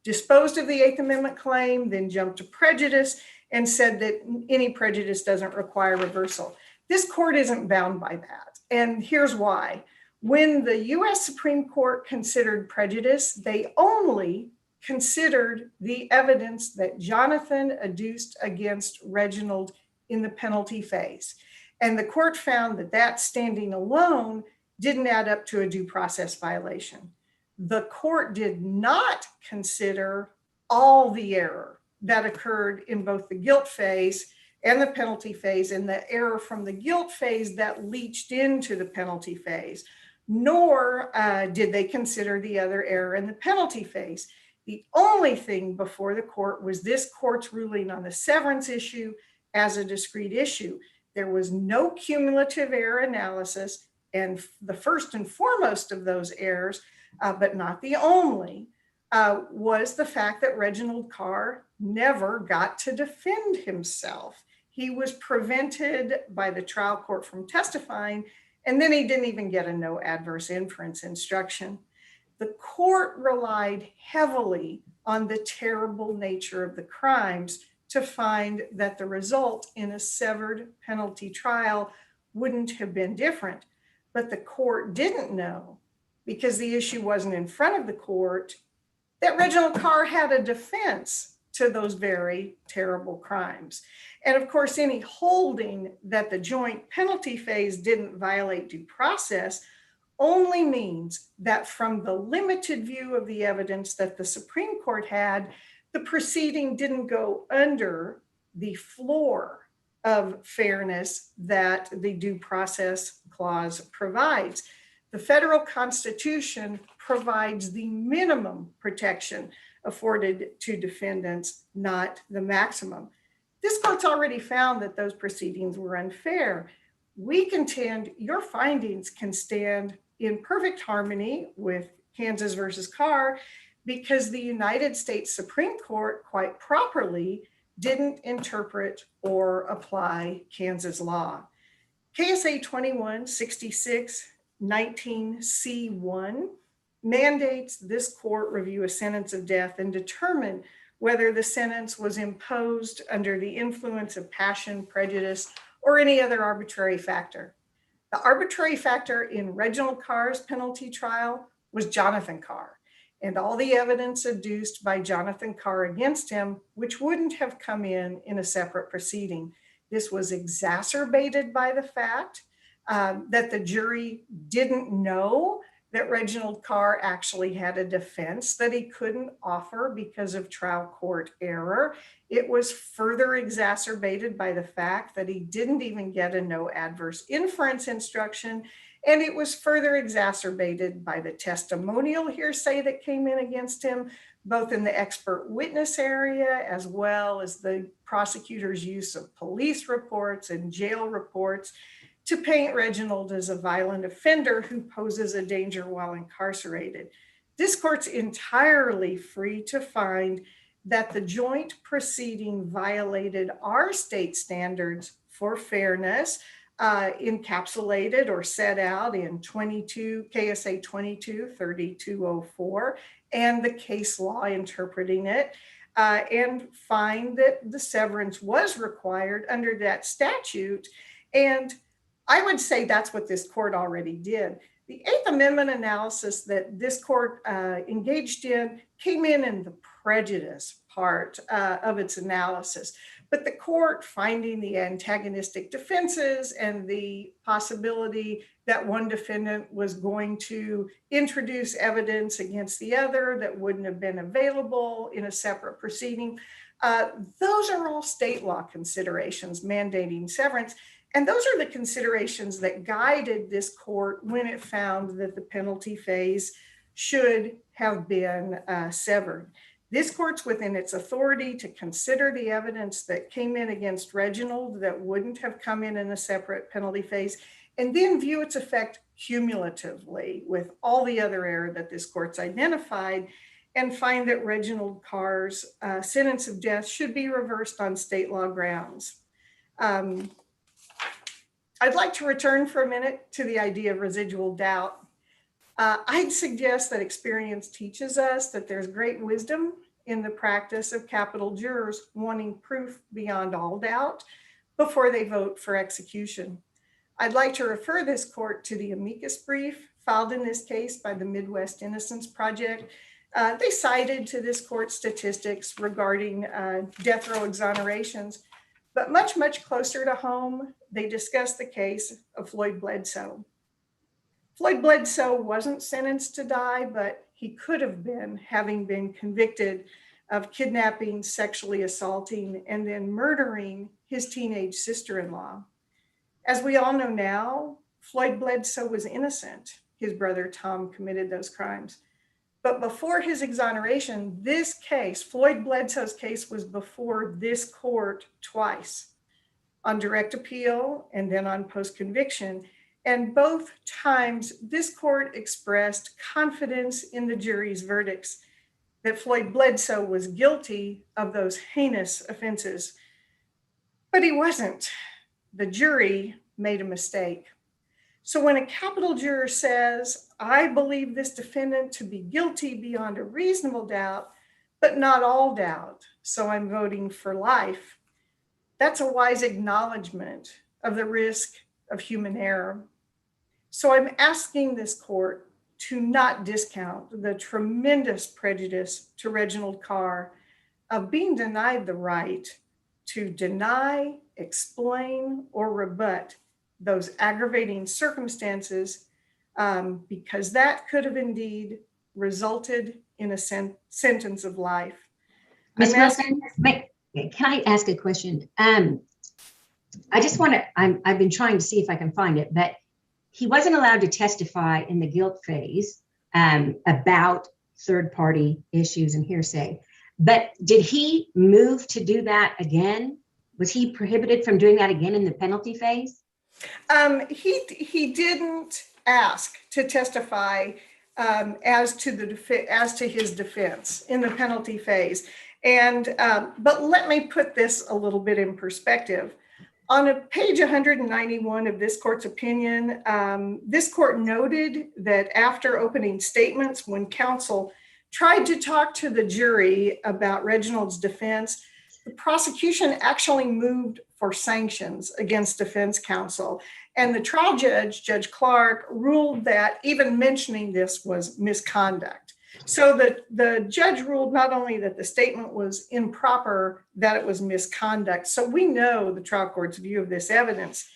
disposed of the Eighth Amendment claim, then jumped to prejudice and said that any prejudice doesn't require reversal. This court isn't bound by that. And here's why. When the US Supreme Court considered prejudice, they only considered the evidence that Jonathan adduced against Reginald in the penalty phase. And the court found that that standing alone didn't add up to a due process violation. The court did not consider all the error that occurred in both the guilt phase and the penalty phase, and the error from the guilt phase that leached into the penalty phase, nor did they consider the other error in the penalty phase. The only thing before the court was this court's ruling on the severance issue as a discrete issue. There was no cumulative error analysis, and the first and foremost of those errors, but not the only, was the fact that Reginald Carr never got to defend himself. He was prevented by the trial court from testifying, and then he didn't even get a no adverse inference instruction. The court relied heavily on the terrible nature of the crimes to find that the result in a severed penalty trial wouldn't have been different. But the court didn't know, because the issue wasn't in front of the court, that Reginald Carr had a defense to those very terrible crimes. And of course, any holding that the joint penalty phase didn't violate due process only means that from the limited view of the evidence that the Supreme Court had, the proceeding didn't go under the floor of fairness that the due process clause provides. The federal Constitution provides the minimum protection afforded to defendants, not the maximum. This court's already found that those proceedings were unfair. We contend your findings can stand in perfect harmony with Kansas versus Carr because the United States Supreme Court quite properly didn't interpret or apply Kansas law. KSA 2166-19C1 mandates this court review a sentence of death and determine whether the sentence was imposed under the influence of passion, prejudice, or any other arbitrary factor. The arbitrary factor in Reginald Carr's penalty trial was Jonathan Carr, and all the evidence adduced by Jonathan Carr against him, which wouldn't have come in a separate proceeding. This was exacerbated by the fact that the jury didn't know that Reginald Carr actually had a defense that he couldn't offer because of trial court error. It was further exacerbated by the fact that he didn't even get a no adverse inference instruction. And it was further exacerbated by the testimonial hearsay that came in against him, both in the expert witness area, as well as the prosecutor's use of police reports and jail reports to paint Reginald as a violent offender who poses a danger while incarcerated. This court's entirely free to find that the joint proceeding violated our state standards for fairness, encapsulated or set out in KSA 22-3204 and the case law interpreting it, and find that the severance was required under that statute. And I would say that's what this court already did. The Eighth Amendment analysis that this court engaged in came in the prejudice part of its analysis. But the court, finding the antagonistic defenses and the possibility that one defendant was going to introduce evidence against the other that wouldn't have been available in a separate proceeding, those are all state law considerations mandating severance. And those are the considerations that guided this court when it found that the penalty phase should have been severed. This court's within its authority to consider the evidence that came in against Reginald that wouldn't have come in a separate penalty phase, and then view its effect cumulatively with all the other error that this court's identified, and find that Reginald Carr's sentence of death should be reversed on state law grounds. I'd like to return for a minute to the idea of residual doubt. I'd suggest that experience teaches us that there's great wisdom in the practice of capital jurors wanting proof beyond all doubt before they vote for execution. I'd like to refer this court to the amicus brief filed in this case by the Midwest Innocence Project. They cited to this court statistics regarding death row exonerations, but much, much closer to home, they discussed the case of Floyd Bledsoe. Floyd Bledsoe wasn't sentenced to die, but he could have been, having been convicted of kidnapping, sexually assaulting, and then murdering his teenage sister-in-law. As we all know now, Floyd Bledsoe was innocent. His brother Tom committed those crimes. But before his exoneration, this case, Floyd Bledsoe's case, was before this court twice, on direct appeal and then on post-conviction. And both times, this court expressed confidence in the jury's verdicts that Floyd Bledsoe was guilty of those heinous offenses. But he wasn't. The jury made a mistake. So when a capital juror says, I believe this defendant to be guilty beyond a reasonable doubt, but not all doubt, so I'm voting for life, that's a wise acknowledgement of the risk of human error. So I'm asking this court to not discount the tremendous prejudice to Reginald Carr of being denied the right to deny, explain, or rebut those aggravating circumstances, because that could have indeed resulted in a sentence of life. Ms. I'm asking- Wilson, can I ask a question? I just want to, I've been trying to see if I can find it, but he wasn't allowed to testify in the guilt phase about third-party issues and hearsay. But did he move to do that again? Was he prohibited from doing that again in the penalty phase? He didn't ask to testify as to his defense in the penalty phase. And but let me put this a little bit in perspective. On page 191 of this court's opinion, this court noted that after opening statements, when counsel tried to talk to the jury about Reginald's defense, the prosecution actually moved for sanctions against defense counsel. And the trial judge, Judge Clark, ruled that even mentioning this was misconduct. So the judge ruled not only that the statement was improper, that it was misconduct. So we know the trial court's view of this evidence.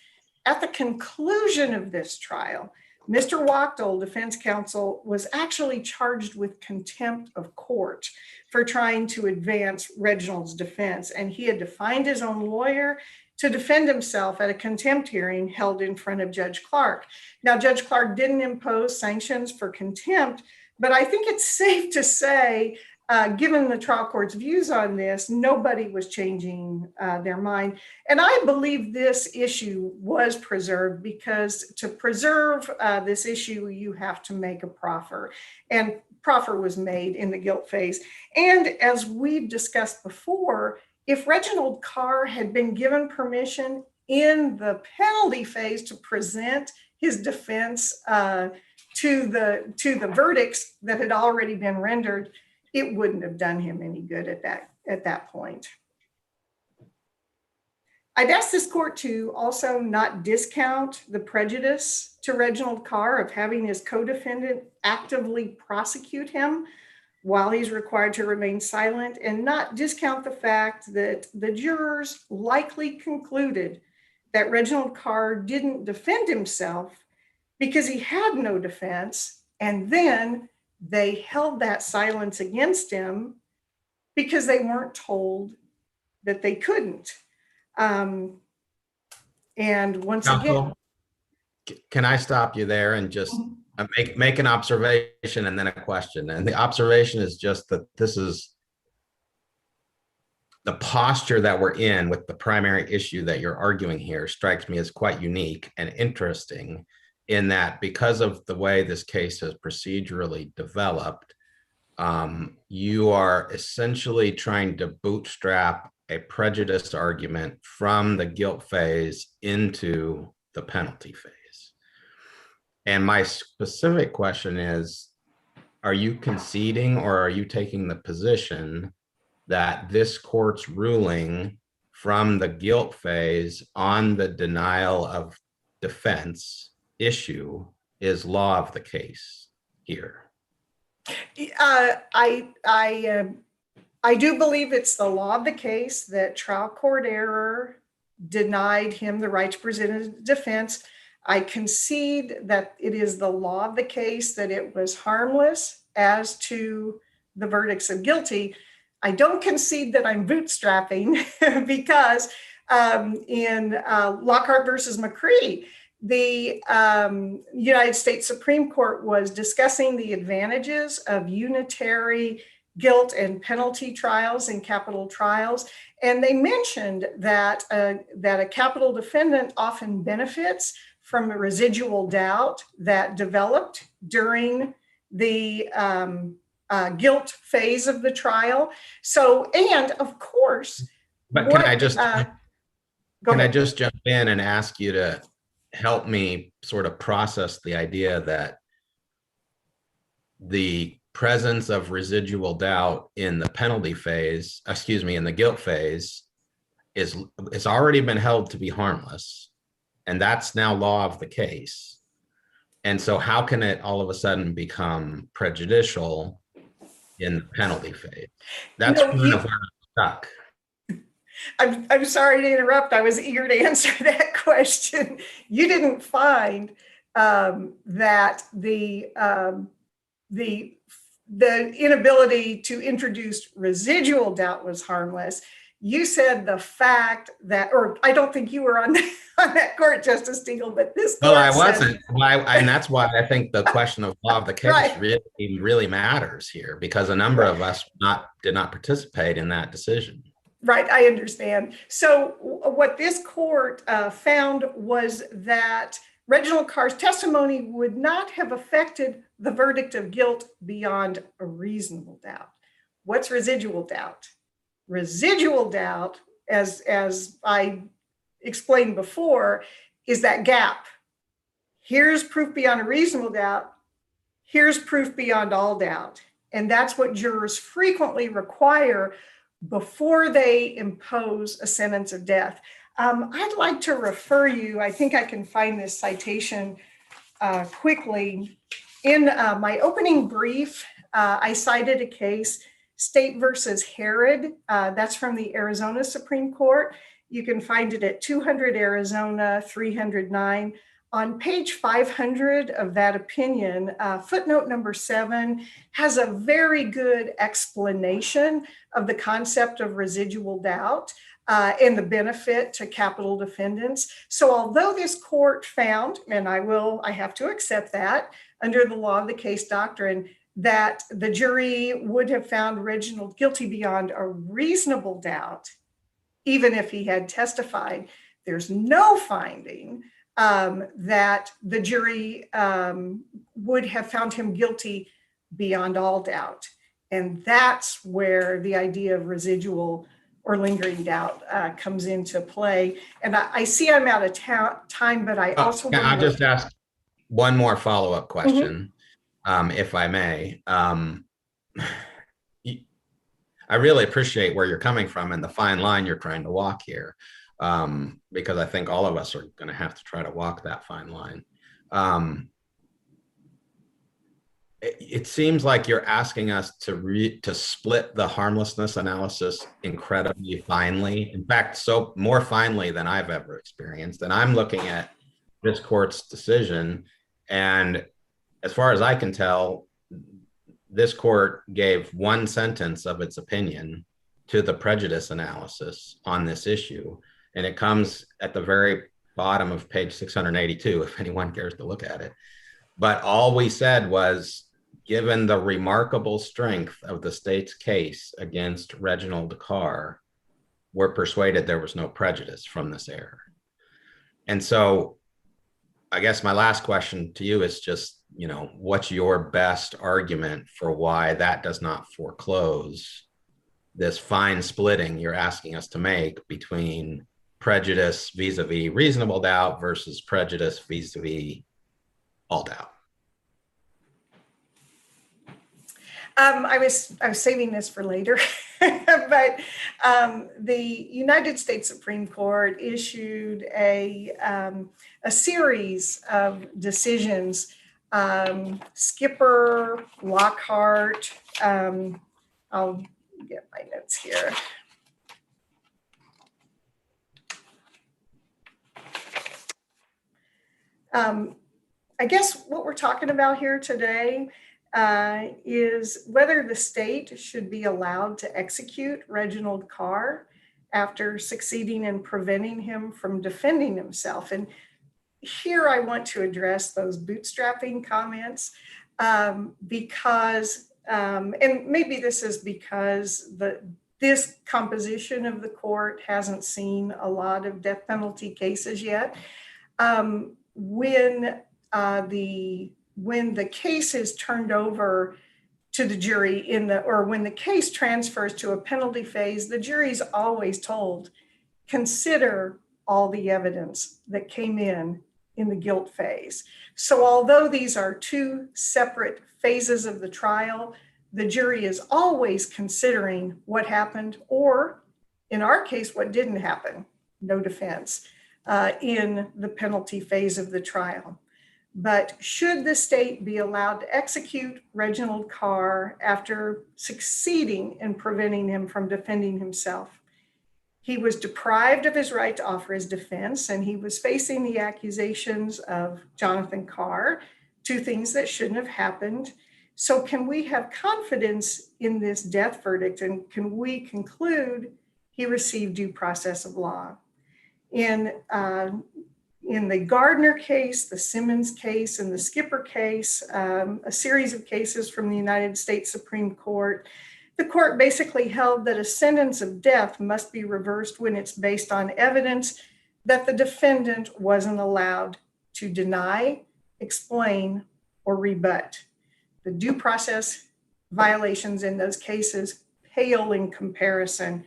At the conclusion of this trial, Mr. Wachtel, defense counsel, was actually charged with contempt of court for trying to advance Reginald's defense. And he had to find his own lawyer to defend himself at a contempt hearing held in front of Judge Clark. Now, Judge Clark didn't impose sanctions for contempt, but I think it's safe to say, given the trial court's views on this, nobody was changing their mind. And I believe this issue was preserved because to preserve this issue, you have to make a proffer. And proffer was made in the guilt phase. And as we've discussed before, if Reginald Carr had been given permission in the penalty phase to present his defense to the verdicts that had already been rendered, it wouldn't have done him any good at that point. I'd ask this court to also not discount the prejudice to Reginald Carr of having his co-defendant actively prosecute him while he's required to remain silent, and not discount the fact that the jurors likely concluded that Reginald Carr didn't defend himself because he had no defense, and then they held that silence against him because they weren't told that they couldn't. And once again, can I stop you there and just make an observation and then a question? And the observation is just that this is the posture that we're in with the primary issue that you're arguing here strikes me as quite unique and interesting, in that because of the way this case has procedurally developed, you are essentially trying to bootstrap a prejudice argument from the guilt phase into the penalty phase. And my specific question is, are you conceding or are you taking the position that this court's ruling from the guilt phase on the denial of defense issue is law of the case here? I do believe it's the law of the case that trial court error denied him the right to present a defense. I concede that it is the law of the case that it was harmless as to the verdicts of guilty. I don't concede that I'm bootstrapping because in Lockhart versus McCree, the United States Supreme Court was discussing the advantages of unitary guilt and penalty trials and capital trials. And they mentioned that, that a capital defendant often benefits from a residual doubt that developed during the guilt phase of the trial. So, and of course, but can I just jump in and ask you to help me sort of process the idea that the presence of residual doubt in the penalty phase, in the guilt phase, is already been held to be harmless, and that's now law of the case. And so how can it all of a sudden become prejudicial in the penalty phase? That's kind of where I'm stuck. I'm sorry to interrupt. I was eager to answer that question. You didn't find that the inability to introduce residual doubt was harmless. You said the fact that, or I don't think you were on that court, Justice Stegall, but this court Well, I said, wasn't. And that's why I think the question of law of the case Right. really matters here, because a number of us did not participate in that decision. Right, I understand. So what this court found was that Reginald Carr's testimony would not have affected the verdict of guilt beyond a reasonable doubt. What's residual doubt? Residual doubt, as I explained before, is that gap. Here's proof beyond a reasonable doubt. Here's proof beyond all doubt. And that's what jurors frequently require before they impose a sentence of death. I'd like to refer you, I think I can find this citation quickly. In my opening brief, I cited a case, State versus Herod. That's from the Arizona Supreme Court. You can find it at 200 Arizona 309. On page 500 of that opinion, footnote number 7 has a very good explanation of the concept of residual doubt and the benefit to capital defendants. So although this court found, and I have to accept that under the law of the case doctrine, that the jury would have found Reginald guilty beyond a reasonable doubt, even if he had testified, there's no finding that the jury would have found him guilty beyond all doubt. And that's where the idea of residual or lingering doubt comes into play. And I see I'm out of time, but I also I'll just ask one more follow-up question, if I may. I really appreciate where you're coming from and the fine line you're trying to walk here. Because I think all of us are going to have to try to walk that fine line. It seems like you're asking us to split the harmlessness analysis incredibly finely. In fact, so more finely than I've ever experienced. And I'm looking at this court's decision, and as far as I can tell, this court gave one sentence of its opinion to the prejudice analysis on this issue. And it comes at the very bottom of page 682, if anyone cares to look at it. But all we said was, given the remarkable strength of the state's case against Reginald Carr, we're persuaded there was no prejudice from this error. And so I guess my last question to you is just, what's your best argument for why that does not foreclose this fine splitting you're asking us to make between prejudice vis-a-vis reasonable doubt versus prejudice vis-a-vis all doubt? I was saving this for later, but the United States Supreme Court issued a series of decisions, Skipper, Lockhart, I'll get my notes here. I guess what we're talking about here today is whether the state should be allowed to execute Reginald Carr after succeeding in preventing him from defending himself. And here I want to address those bootstrapping comments because, and maybe this is because this composition of the court hasn't seen a lot of death penalty cases yet. When the case is turned over to the jury or when the case transfers to a penalty phase, the jury's always told, consider all the evidence that came in the guilt phase. So although these are two separate phases of the trial, the jury is always considering what happened, or in our case, what didn't happen, no defense, in the penalty phase of the trial. But should the state be allowed to execute Reginald Carr after succeeding in preventing him from defending himself? He was deprived of his right to offer his defense, and he was facing the accusations of Jonathan Carr, two things that shouldn't have happened. So can we have confidence in this death verdict, and can we conclude he received due process of law? In the Gardner case, the Simmons case, and the Skipper case, a series of cases from the United States Supreme Court, the court basically held that a sentence of death must be reversed when it's based on evidence that the defendant wasn't allowed to deny, explain, or rebut. The due process violations in those cases pale in comparison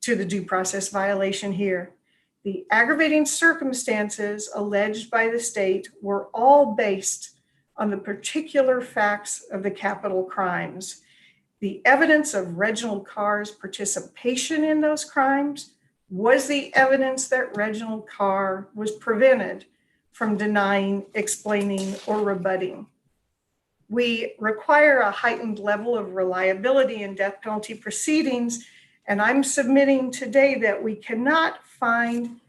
to the due process violation here. The aggravating circumstances alleged by the state were all based on the particular facts of the capital crimes. The evidence of Reginald Carr's participation in those crimes was the evidence that Reginald Carr was prevented from denying, explaining, or rebutting. We require a heightened level of reliability in death penalty proceedings, and I'm submitting today that we cannot find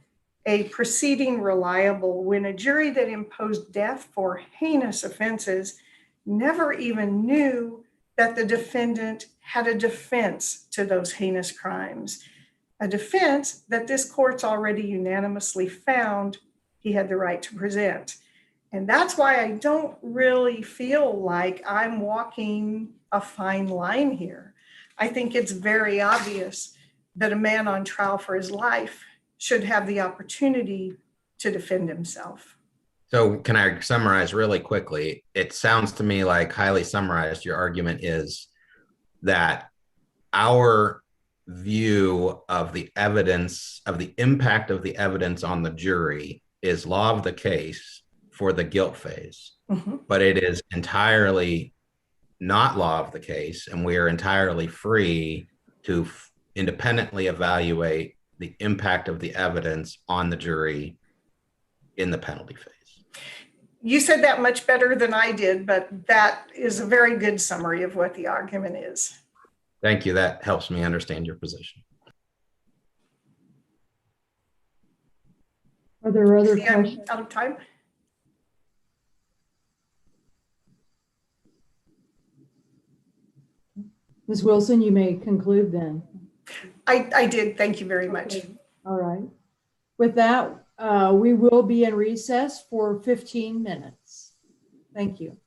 a proceeding reliable when a jury that imposed death for heinous offenses never even knew that the defendant had a defense to those heinous crimes, a defense that this court's already unanimously found he had the right to present. And that's why I don't really feel like I'm walking a fine line here. I think it's very obvious that a man on trial for his life should have the opportunity to defend himself. So can I summarize really quickly? It sounds to me like, highly summarized, your argument is that our view of the evidence, of the impact of the evidence on the jury, is law of the case for the guilt phase, but it is entirely not law of the case, and we are entirely free to independently evaluate the impact of the evidence on the jury in the penalty phase. You said that much better than I did, but that is a very good summary of what the argument is. Thank you. That helps me understand your position. Are there other See, I'm questions? out of time. Ms. Wilson, you may conclude then. I did. Thank you very much. Okay. All right. With that, we will be in recess for 15 minutes. Thank you.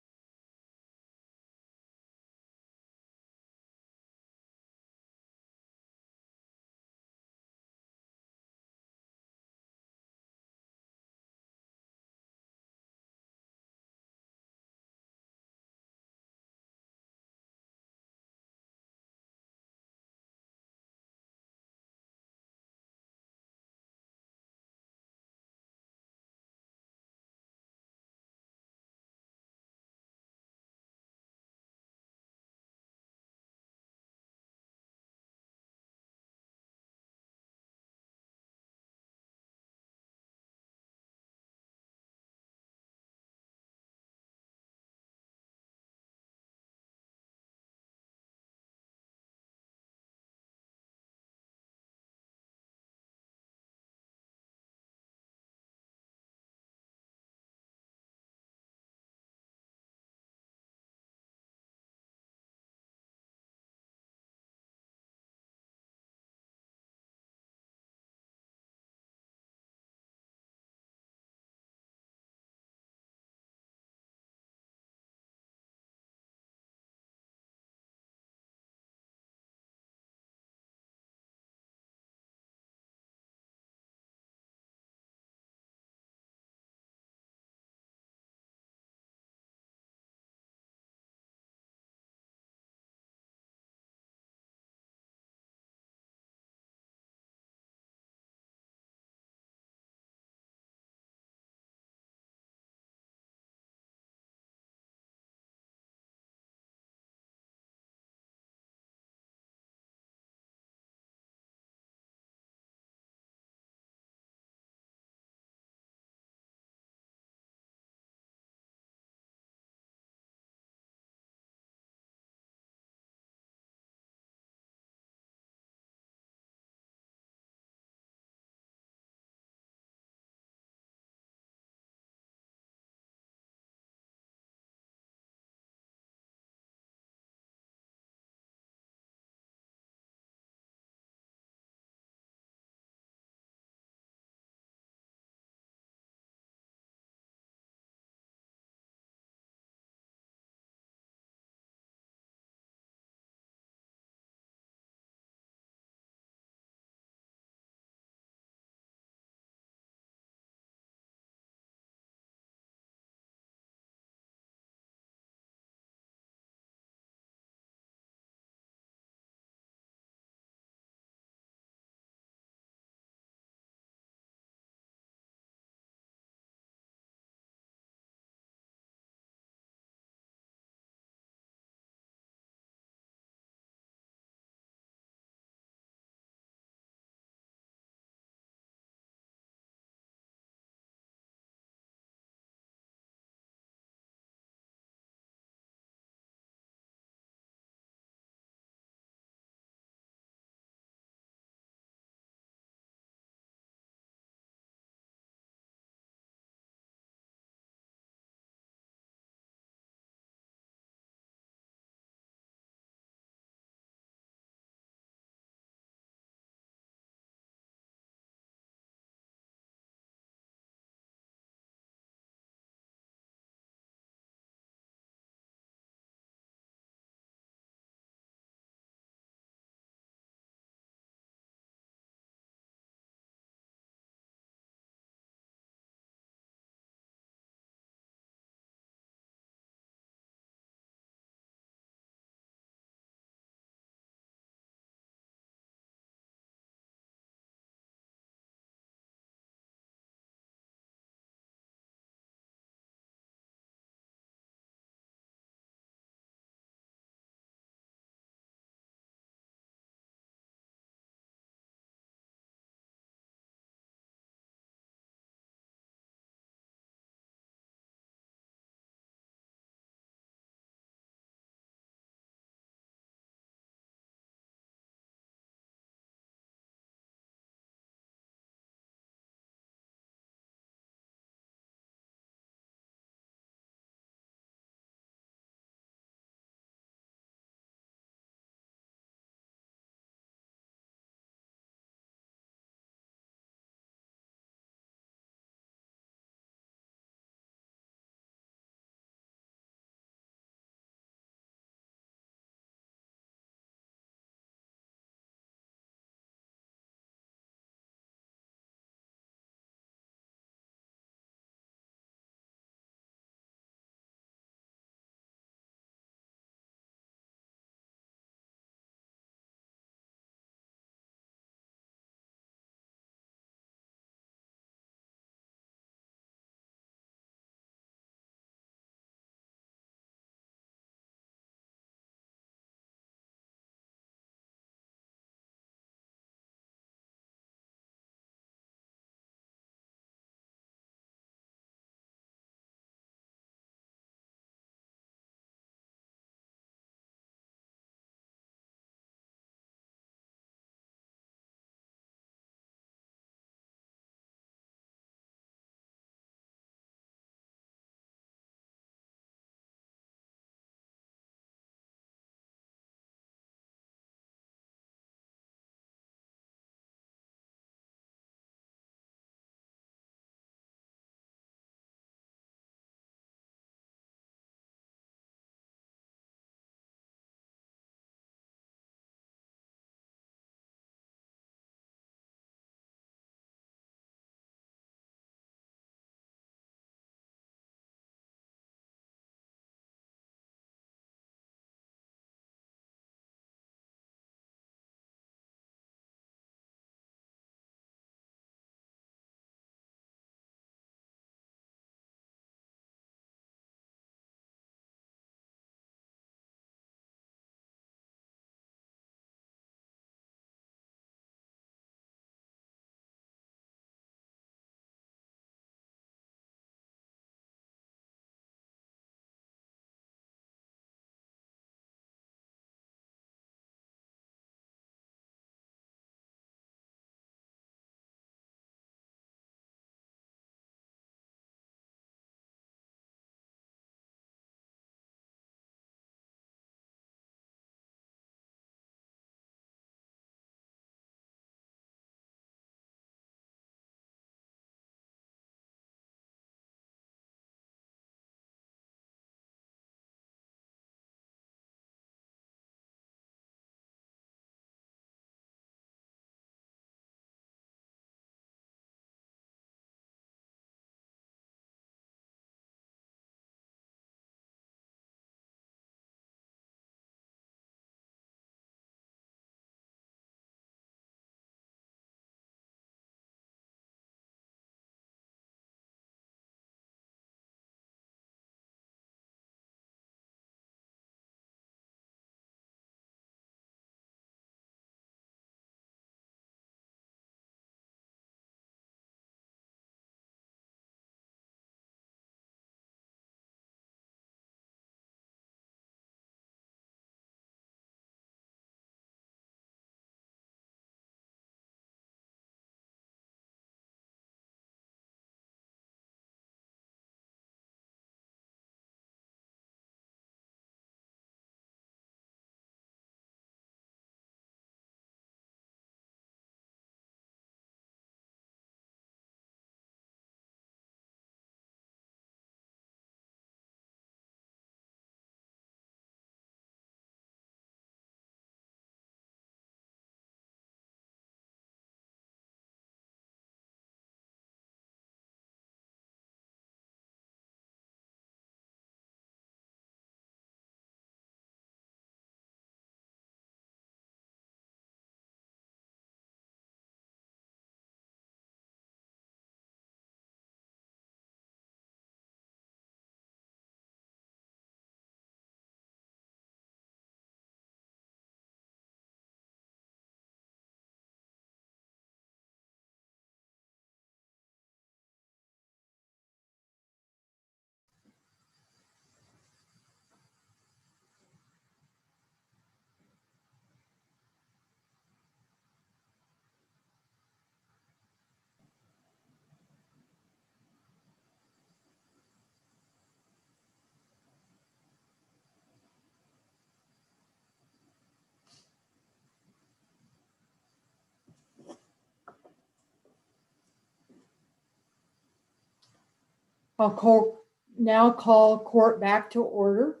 Now call court back to order.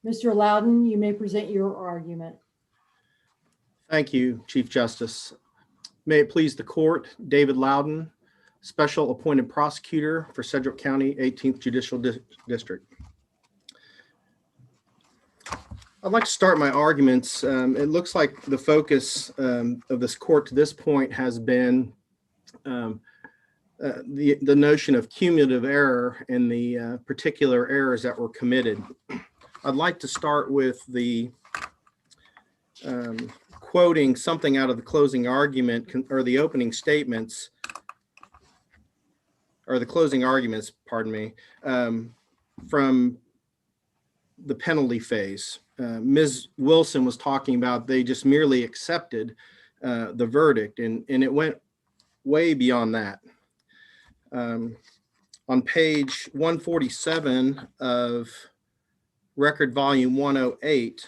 Mr. Loudon, you may present your argument. Thank you, Chief Justice. May it please the court, David Loudon, Special Appointed Prosecutor for Sedgwick County 18th Judicial District. I'd like to start my arguments. It looks like the focus of this court to this point has been the notion of cumulative error and the particular errors that were committed. I'd like to start with the quoting something out of the closing argument or the opening statements, or the closing arguments, pardon me, from the penalty phase. Ms. Wilson was talking about they just merely accepted the verdict, and it went way beyond that. On page 147 of Record Volume 108,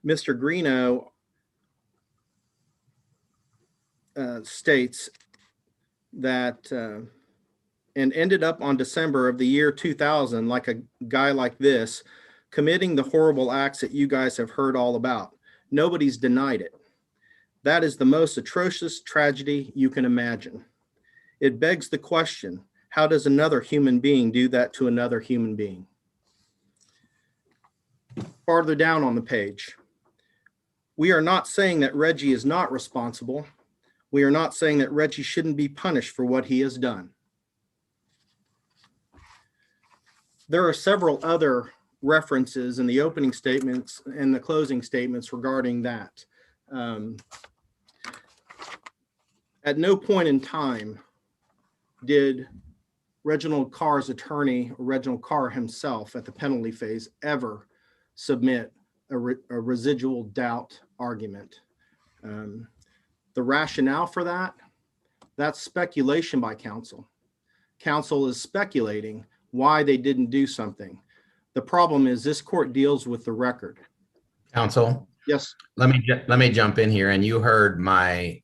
Mr. Greeno states that and ended up on December of the year 2000 like a guy like this, committing the horrible acts that you guys have heard all about. Nobody's denied it. That is the most atrocious tragedy you can imagine. It begs the question, how does another human being do that to another human being? Farther down on the page, we are not saying that Reggie is not responsible. We are not saying that Reggie shouldn't be punished for what he has done. There are several other references in the opening statements and the closing statements regarding that. At no point in time did Reginald Carr's attorney, or Reginald Carr himself at the penalty phase, ever submit a residual doubt argument. The rationale for that, that's speculation by counsel. Counsel is speculating why they didn't do something. The problem is this court deals with the record. Counsel? Yes. Let me jump in here. And you heard my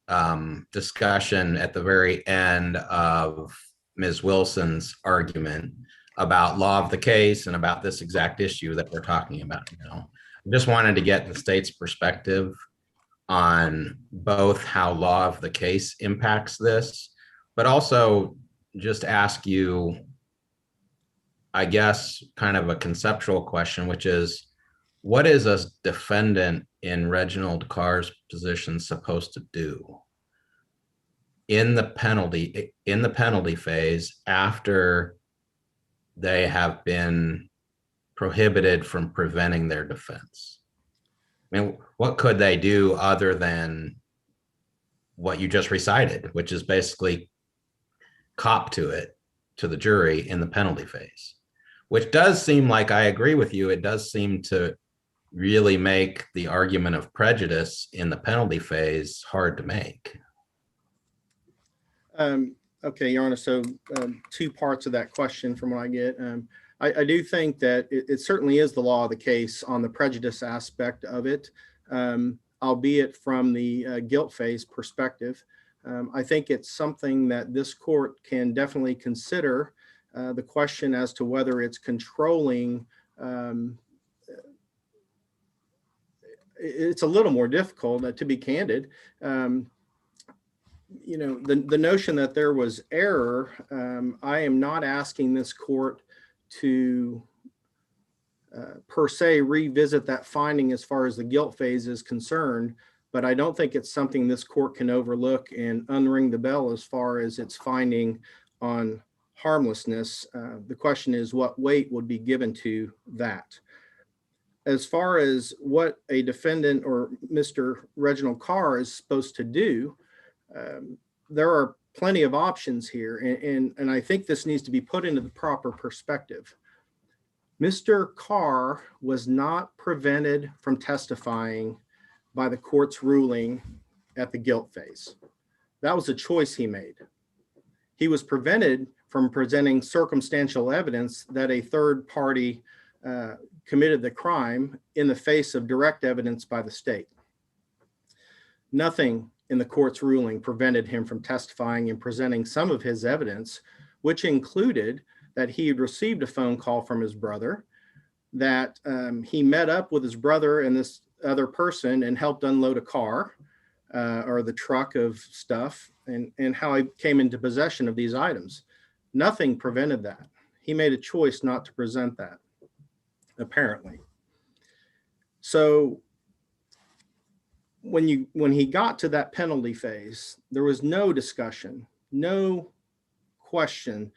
discussion at the very end of Ms. Wilson's argument about law of the case and about this exact issue that we're talking about now. I just wanted to get the state's perspective on both how law of the case impacts this, but also just ask you, I guess, kind of a conceptual question, which is, what is a defendant in Reginald Carr's position supposed to do in the penalty phase after they have been prohibited from preventing their defense? I mean, what could they do other than what you just recited, which is basically cop to it, to the jury in the penalty phase, which does seem like, I agree with you, it does seem to really make the argument of prejudice in the penalty phase hard to make. Okay, Your Honor, so two parts of that question from what I get. I do think that it certainly is the law of the case on the prejudice aspect of it, albeit from the guilt phase perspective. I think it's something that this court can definitely consider. The question as to whether it's controlling, it's a little more difficult, to be candid. You know, the notion that there was error, I am not asking this court to per se revisit that finding as far as the guilt phase is concerned, but I don't think it's something this court can overlook and unring the bell as far as its finding on harmlessness. The question is what weight would be given to that. As far as what a defendant or Mr. Reginald Carr is supposed to do, there are plenty of options here, and I think this needs to be put into the proper perspective. Mr. Carr was not prevented from testifying by the court's ruling at the guilt phase. That was a choice he made. He was prevented from presenting circumstantial evidence that a third party committed the crime in the face of direct evidence by the state. Nothing in the court's ruling prevented him from testifying and presenting some of his evidence, which included that he had received a phone call from his brother, that he met up with his brother and this other person and helped unload a car or the truck of stuff, and how he came into possession of these items. Nothing prevented that. He made a choice not to present that, apparently. So when he got to that penalty phase, there was no discussion, no question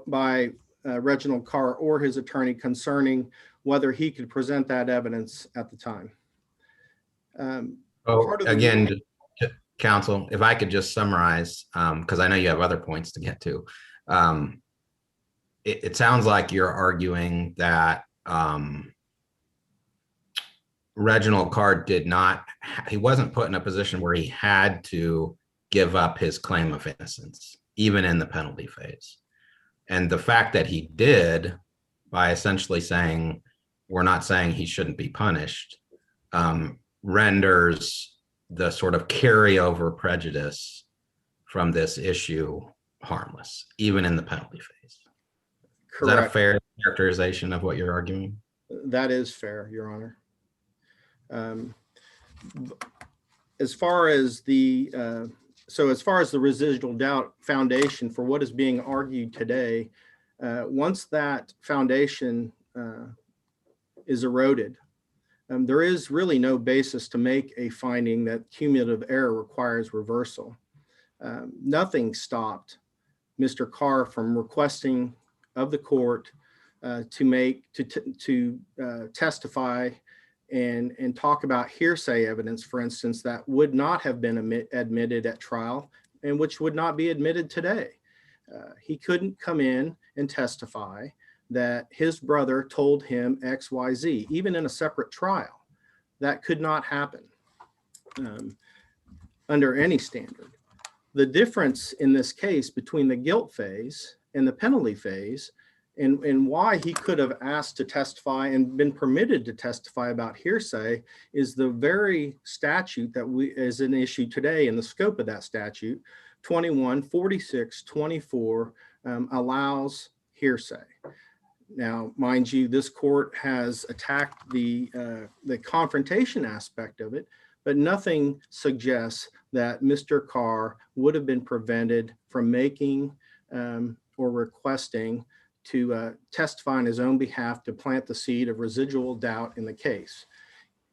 by Reginald Carr or his attorney concerning whether he could present that evidence at the time. Again, counsel, if I could just summarize, because I know you have other points to get to. It sounds like you're arguing that Reginald Carr he wasn't put in a position where he had to give up his claim of innocence, even in the penalty phase. And the fact that he did, by essentially saying, we're not saying he shouldn't be punished, renders the sort of carryover prejudice from this issue harmless, even in the penalty phase. Correct. Is that a fair characterization of what you're arguing? That is fair, Your Honor. As far as the residual doubt foundation for what is being argued today, once that foundation is eroded, there is really no basis to make a finding that cumulative error requires reversal. Nothing stopped Mr. Carr from requesting of the court to testify and talk about hearsay evidence, for instance, that would not have been admitted at trial and which would not be admitted today. He couldn't come in and testify that his brother told him X, Y, Z, even in a separate trial. That could not happen under any standard. The difference in this case between the guilt phase and the penalty phase, and why he could have asked to testify and been permitted to testify about hearsay, is the very statute that is an issue today. In the scope of that statute, 214624 allows hearsay. Now, mind you, this court has attacked the confrontation aspect of it, but nothing suggests that Mr. Carr would have been prevented from making or requesting to testify on his own behalf to plant the seed of residual doubt in the case.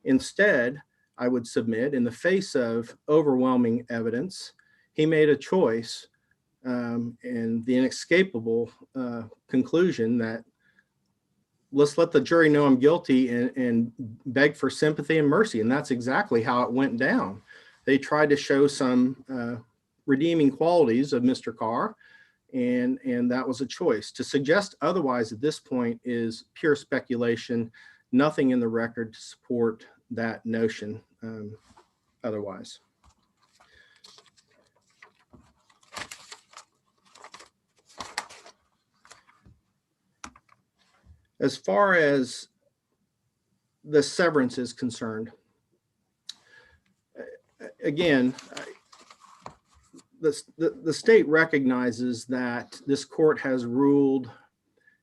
Instead, I would submit, in the face of overwhelming evidence, he made a choice and the inescapable conclusion that let's let the jury know I'm guilty and beg for sympathy and mercy. And that's exactly how it went down. They tried to show some redeeming qualities of Mr. Carr, and that was a choice. To suggest otherwise at this point is pure speculation, nothing in the record to support that notion otherwise. As far as the severance is concerned, again, the state recognizes that this court has ruled,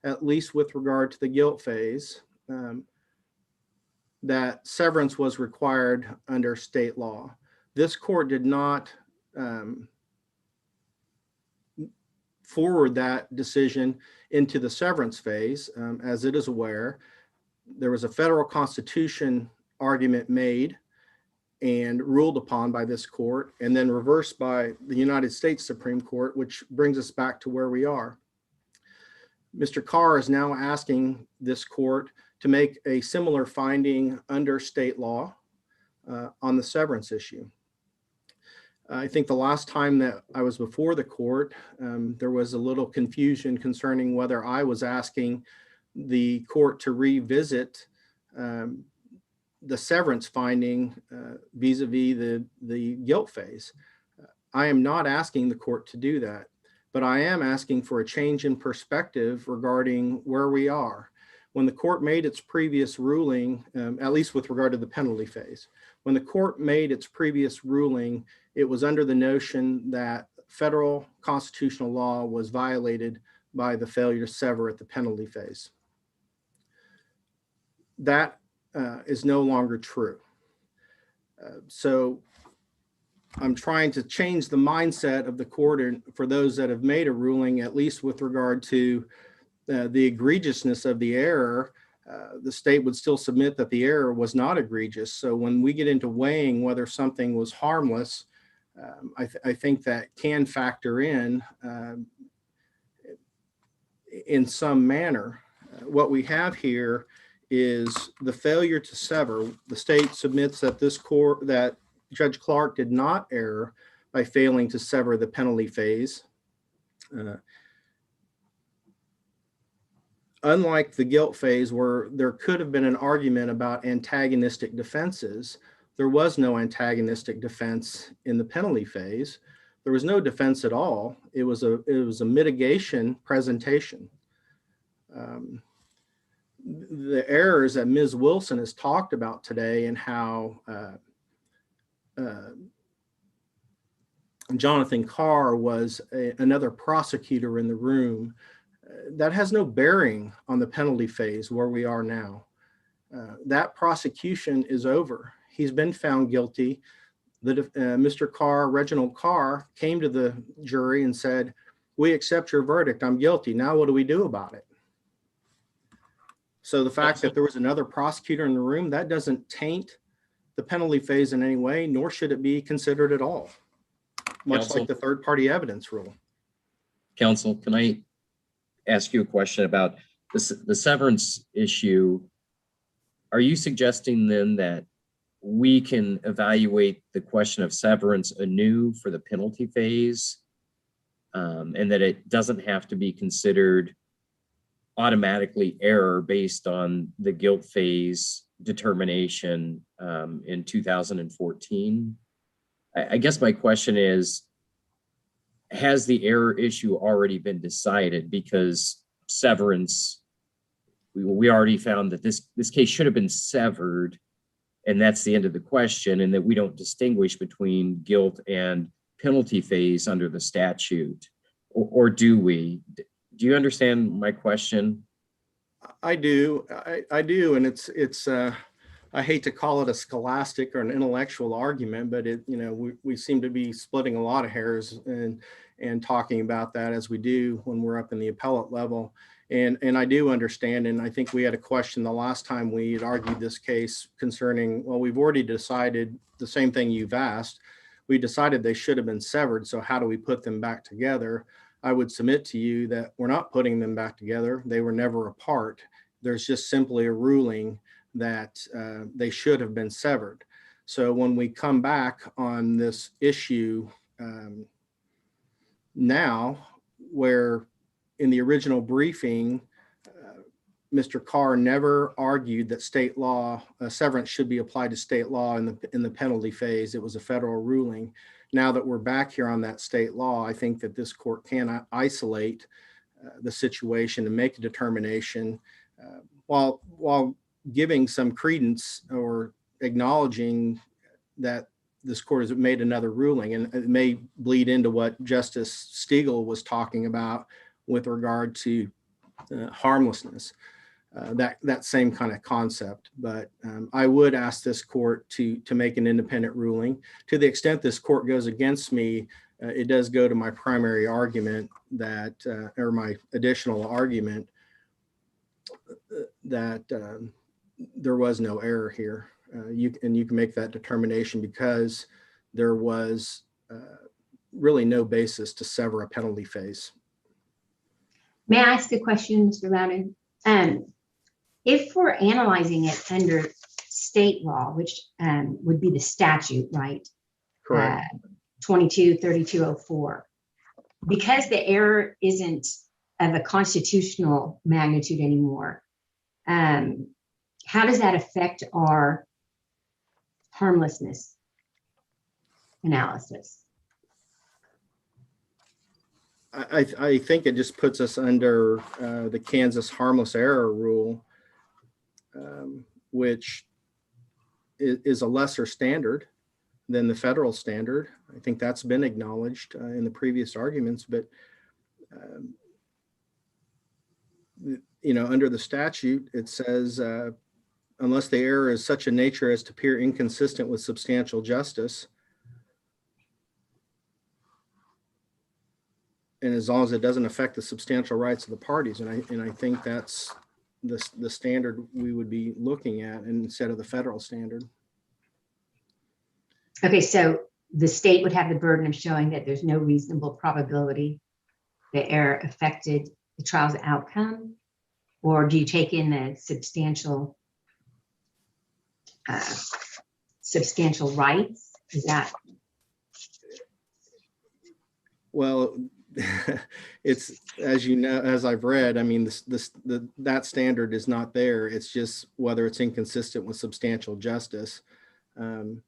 at least with regard to the guilt phase, that severance was required under state law. This court did not forward that decision into the severance phase. As it is aware, there was a federal constitution argument made and ruled upon by this court, and then reversed by the United States Supreme Court, which brings us back to where we are. Mr. Carr is now asking this court to make a similar finding under state law on the severance issue. I think the last time that I was before the court, there was a little confusion concerning whether I was asking the court to revisit the severance finding vis-a-vis the guilt phase. I am not asking the court to do that, but I am asking for a change in perspective regarding where we are. When the court made its previous ruling, at least with regard to the penalty phase, when the court made its previous ruling, it was under the notion that federal constitutional law was violated by the failure to sever at the penalty phase. That is no longer true. So I'm trying to change the mindset of the court and for those that have made a ruling, at least with regard to the egregiousness of the error. The state would still submit that the error was not egregious. So when we get into weighing whether something was harmless, I think that can factor in some manner. What we have here is the failure to sever. The state submits that that Judge Clark did not err by failing to sever the penalty phase. Unlike the guilt phase, where there could have been an argument about antagonistic defenses, there was no antagonistic defense in the penalty phase. There was no defense at all. It was a mitigation presentation. The errors that Ms. Wilson has talked about today and how Jonathan Carr was another prosecutor in the room, that has no bearing on the penalty phase where we are now. That prosecution is over. He's been found guilty. Mr. Carr, Reginald Carr, came to the jury and said, "We accept your verdict. I'm guilty. Now what do we do about it?" So the fact that there was another prosecutor in the room, that doesn't taint the penalty phase in any way, nor should it be considered at all, much Counsel? like the third-party evidence rule. Counsel, can I ask you a question about the severance issue? Are you suggesting then that we can evaluate the question of severance anew for the penalty phase, and that it doesn't have to be considered automatically error based on the guilt phase determination in 2014? I guess my question is, has the error issue already been decided? Because severance, we already found that this case should have been severed, and that's the end of the question, and that we don't distinguish between guilt and penalty phase under the statute, or do we? Do you understand my question? I do, and it's I hate to call it a scholastic or an intellectual argument, but we seem to be splitting a lot of hairs and talking about that as we do when we're up in the appellate level. And I do understand, and I think we had a question the last time we had argued this case concerning, well, we've already decided the same thing you've asked. We decided they should have been severed, so how do we put them back together? I would submit to you that we're not putting them back together. They were never apart. There's just simply a ruling that they should have been severed. So when we come back on this issue now, where in the original briefing, Mr. Carr never argued that state law severance should be applied to state law in the penalty phase. It was a federal ruling. Now that we're back here on that state law, I think that this court can isolate the situation and make a determination while giving some credence or acknowledging that this court has made another ruling, and it may bleed into what Justice Stiegel was talking about with regard to harmlessness, that same kind of concept. But I would ask this court to make an independent ruling. To the extent this court goes against me, it does go to my primary argument that, or my additional argument that there was no error here. You can make that determination because there was really no basis to sever a penalty phase. May I ask a question, Mr. Loudon? If we're analyzing it under state law, which would be the statute, right? Correct. 22-3204, because the error isn't of a constitutional magnitude anymore, how does that affect our harmlessness analysis? I think it just puts us under the Kansas harmless error rule, which is a lesser standard than the federal standard. I think that's been acknowledged in the previous arguments, but under the statute, it says, unless the error is such a nature as to appear inconsistent with substantial justice, and as long as it doesn't affect the substantial rights of the parties. And I think that's the standard we would be looking at instead of the federal standard. Okay, so the state would have the burden of showing that there's no reasonable probability the error affected the trial's outcome, or do you take in the substantial rights? Is that? Well, it's, as you know, as I've read, I mean, that standard is not there. It's just whether it's inconsistent with substantial justice. The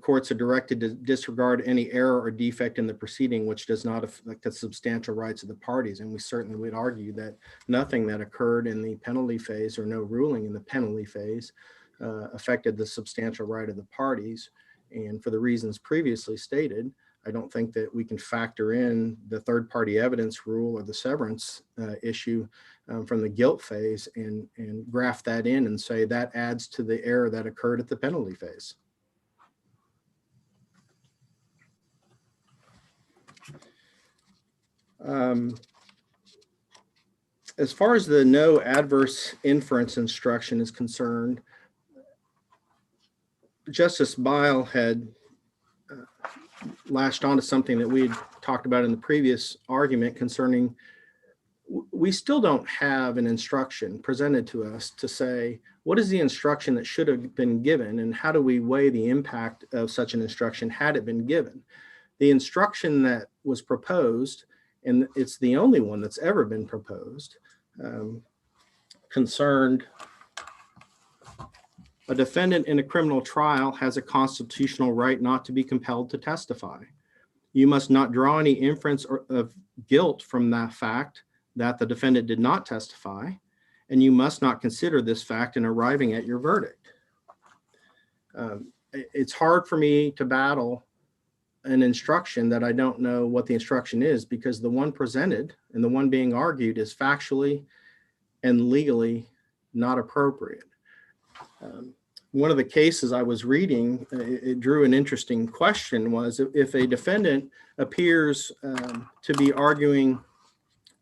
courts are directed to disregard any error or defect in the proceeding which does not affect the substantial rights of the parties. And we certainly would argue that nothing that occurred in the penalty phase, or no ruling in the penalty phase, affected the substantial right of the parties. And for the reasons previously stated, I don't think that we can factor in the third-party evidence rule or the severance issue from the guilt phase and graft that in and say that adds to the error that occurred at the penalty phase. As far as the no adverse inference instruction is concerned, Justice Bile had latched onto something that we had talked about in the previous argument concerning, we still don't have an instruction presented to us to say, what is the instruction that should have been given, and how do we weigh the impact of such an instruction had it been given? The instruction that was proposed, and it's the only one that's ever been proposed, concerned a defendant in a criminal trial has a constitutional right not to be compelled to testify. You must not draw any inference of guilt from that fact that the defendant did not testify, and you must not consider this fact in arriving at your verdict. It's hard for me to battle an instruction that I don't know what the instruction is, because the one presented and the one being argued is factually and legally not appropriate. One of the cases I was reading, it drew an interesting question, was if a defendant appears to be arguing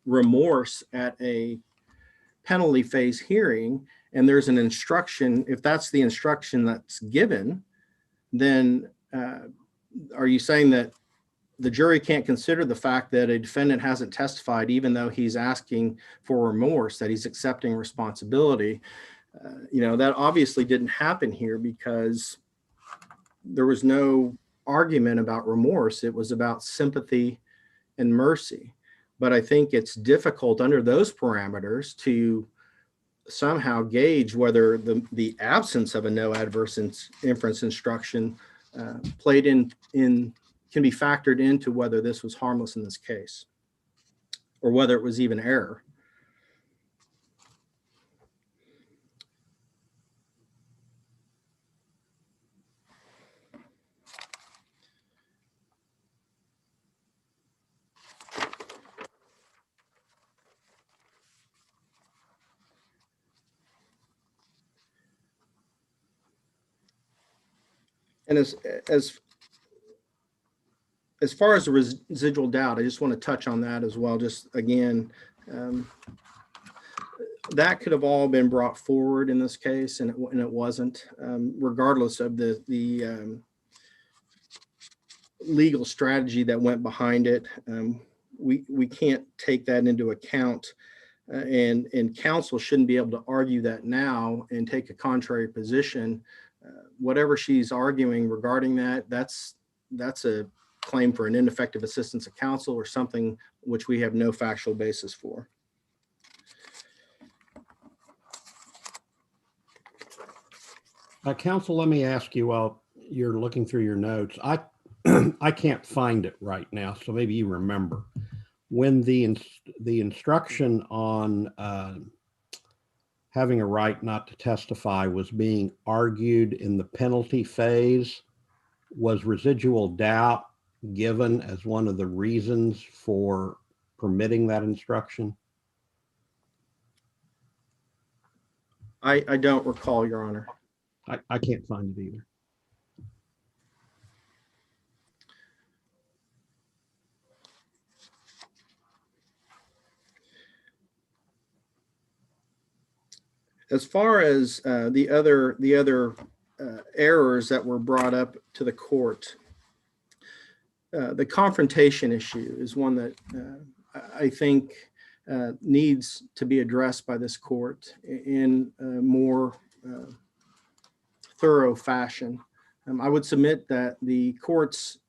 remorse at a penalty phase hearing, and there's an instruction, if that's the instruction that's given, then are you saying that the jury can't consider the fact that a defendant hasn't testified, even though he's asking for remorse, that he's accepting responsibility? That obviously didn't happen here because there was no argument about remorse. It was about sympathy and mercy. But I think it's difficult under those parameters to somehow gauge whether the absence of a no adverse inference instruction can be factored into whether this was harmless in this case, or whether it was even error. And as far as the residual doubt, I just want to touch on that as well. Just again, that could have all been brought forward in this case, and it wasn't, regardless of the legal strategy that went behind it. We can't take that into account, and counsel shouldn't be able to argue that now and take a contrary position. Whatever she's arguing regarding that's a claim for an ineffective assistance of counsel, or something which we have no factual basis for. Counsel, let me ask you, while you're looking through your notes, I can't find it right now, so maybe you remember. When the instruction on having a right not to testify was being argued in the penalty phase. Was residual doubt given as one of the reasons for permitting that instruction? I don't recall, Your Honor. I can't find it either. As far as the other errors that were brought up to the court, the confrontation issue is one that I think needs to be addressed by this court in a more thorough fashion. I would submit that the court's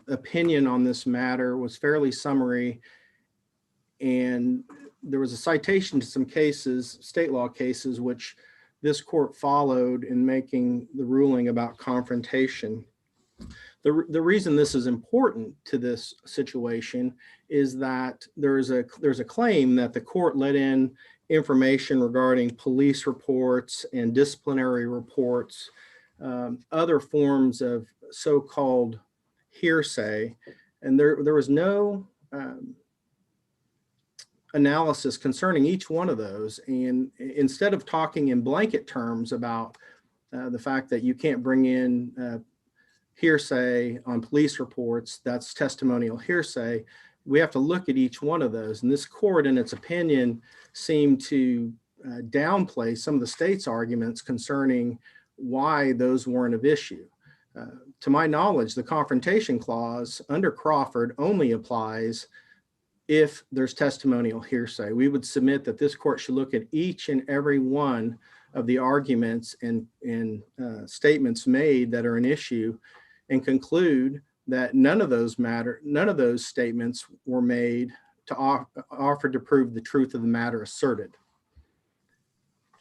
opinion on this matter was fairly summary, and there was a citation to some cases, state law cases, which this court followed in making the ruling about confrontation. The reason this is important to this situation is that there's a claim that the court let in information regarding police reports and disciplinary reports, other forms of so-called hearsay, and there was no analysis concerning each one of those. And instead of talking in blanket terms about the fact that you can't bring in hearsay on police reports, that's testimonial hearsay, we have to look at each one of those. And this court, in its opinion, seemed to downplay some of the state's arguments concerning why those weren't of issue. To my knowledge, the confrontation clause under Crawford only applies if there's testimonial hearsay. We would submit that this court should look at each and every one of the arguments and statements made that are an issue and conclude that none of those statements were made to offer to prove the truth of the matter asserted.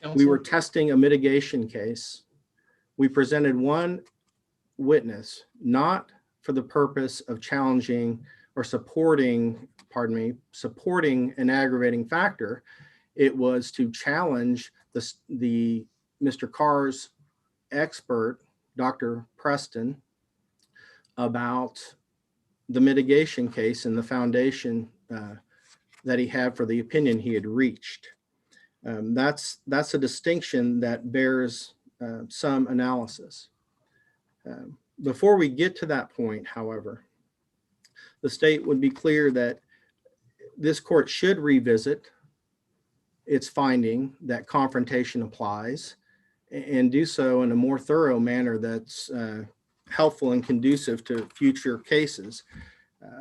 Counsel? We were testing a mitigation case. We presented one witness, not for the purpose of challenging or supporting an aggravating factor. It was to challenge the Mr. Carr's expert, Dr. Preston, about the mitigation case and the foundation that he had for the opinion he had reached. That's a distinction that bears some analysis. Before we get to that point, however, the state would be clear that this court should revisit its finding that confrontation applies and do so in a more thorough manner that's helpful and conducive to future cases.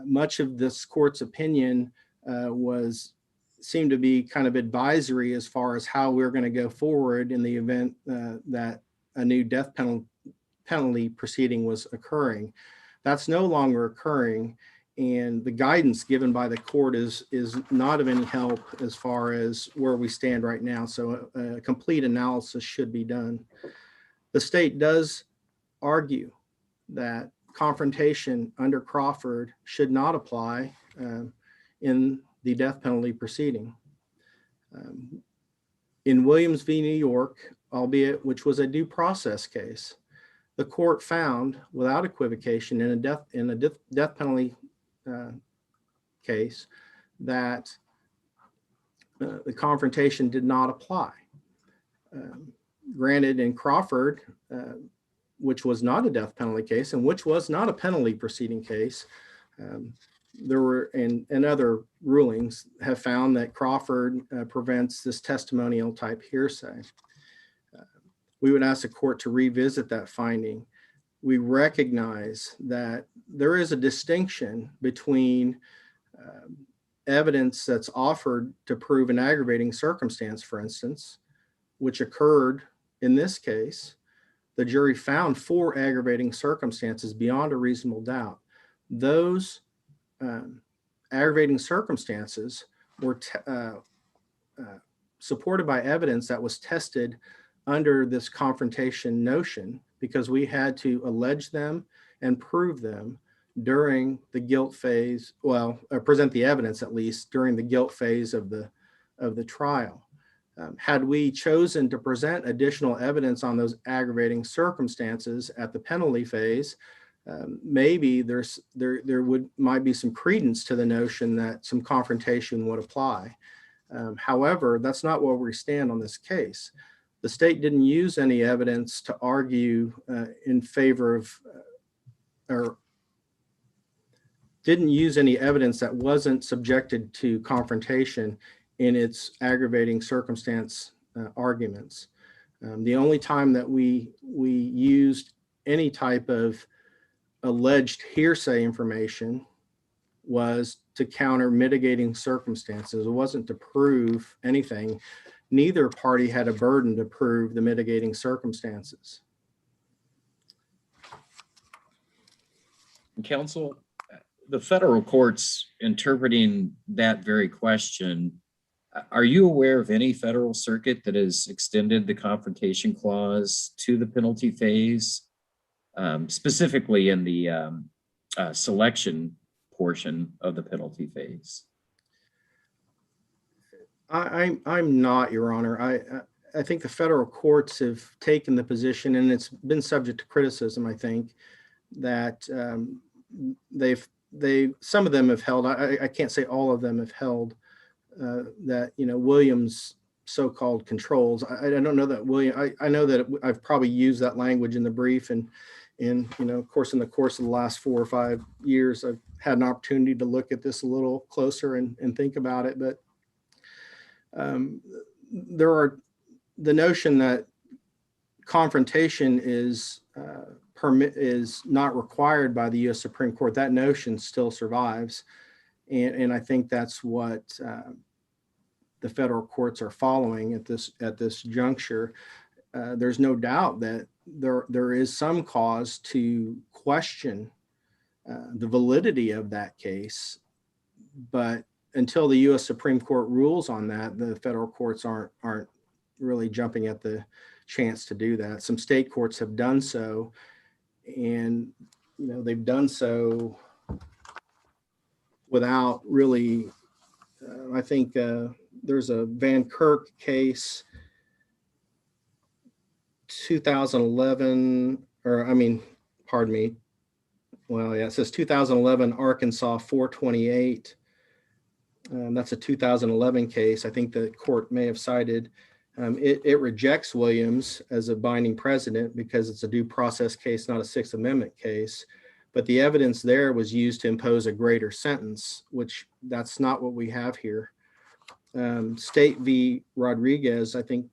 Much of this court's opinion seemed to be kind of advisory as far as how we're going to go forward in the event that a new death penalty proceeding was occurring. That's no longer occurring, and the guidance given by the court is not of any help as far as where we stand right now. So a complete analysis should be done. The state does argue that confrontation under Crawford should not apply in the death penalty proceeding. In Williams v. New York, albeit which was a due process case, the court found without equivocation in a death penalty case that the confrontation did not apply. Granted, in Crawford, which was not a death penalty case and which was not a penalty proceeding case, there were and other rulings have found that Crawford prevents this testimonial type hearsay. We would ask the court to revisit that finding. We recognize that there is a distinction between evidence that's offered to prove an aggravating circumstance, for instance, which occurred in this case. The jury found 4 aggravating circumstances beyond a reasonable doubt. Those aggravating circumstances were supported by evidence that was tested under this confrontation notion, because we had to allege them and prove them during the guilt phase, present the evidence at least during the guilt phase of the of the trial. Had we chosen to present additional evidence on those aggravating circumstances at the penalty phase, maybe there might be some credence to the notion that some confrontation would apply. However, that's not where we stand on this case. The state didn't use any evidence to argue in favor of, or didn't use any evidence that wasn't subjected to confrontation in its aggravating circumstance arguments. The only time that we used any type of alleged hearsay information was to counter mitigating circumstances. It wasn't to prove anything. Neither party had a burden to prove the mitigating circumstances. Counsel, the federal courts interpreting that very question, are you aware of any federal circuit that has extended the confrontation clause to the penalty phase, specifically in the selection portion of the penalty phase? I'm not, Your Honor. I think the federal courts have taken the position, and it's been subject to criticism, I think, that some of them have held, I can't say all of them have held, that, Williams so-called controls. I don't know that I know that I've probably used that language in the brief, and of course, in the course of the last 4 or 5 years, I've had an opportunity to look at this a little closer and think about it. But there are the notion that confrontation is not required by the U.S. Supreme Court. That notion still survives, and I think that's what the federal courts are following at this juncture. There's no doubt that there is some cause to question the validity of that case, but until the U.S. Supreme Court rules on that, the federal courts aren't really jumping at the chance to do that. Some state courts have done so, and they've done so without really. I think there's a Van Kirk case, 2011, pardon me. Well, yeah, it says 2011 Arkansas 428. That's a 2011 case. I think the court may have cited. It rejects Williams as a binding precedent because it's a due process case, not a Sixth Amendment case. But the evidence there was used to impose a greater sentence, which that's not what we have here. State v. Rodriguez, I think,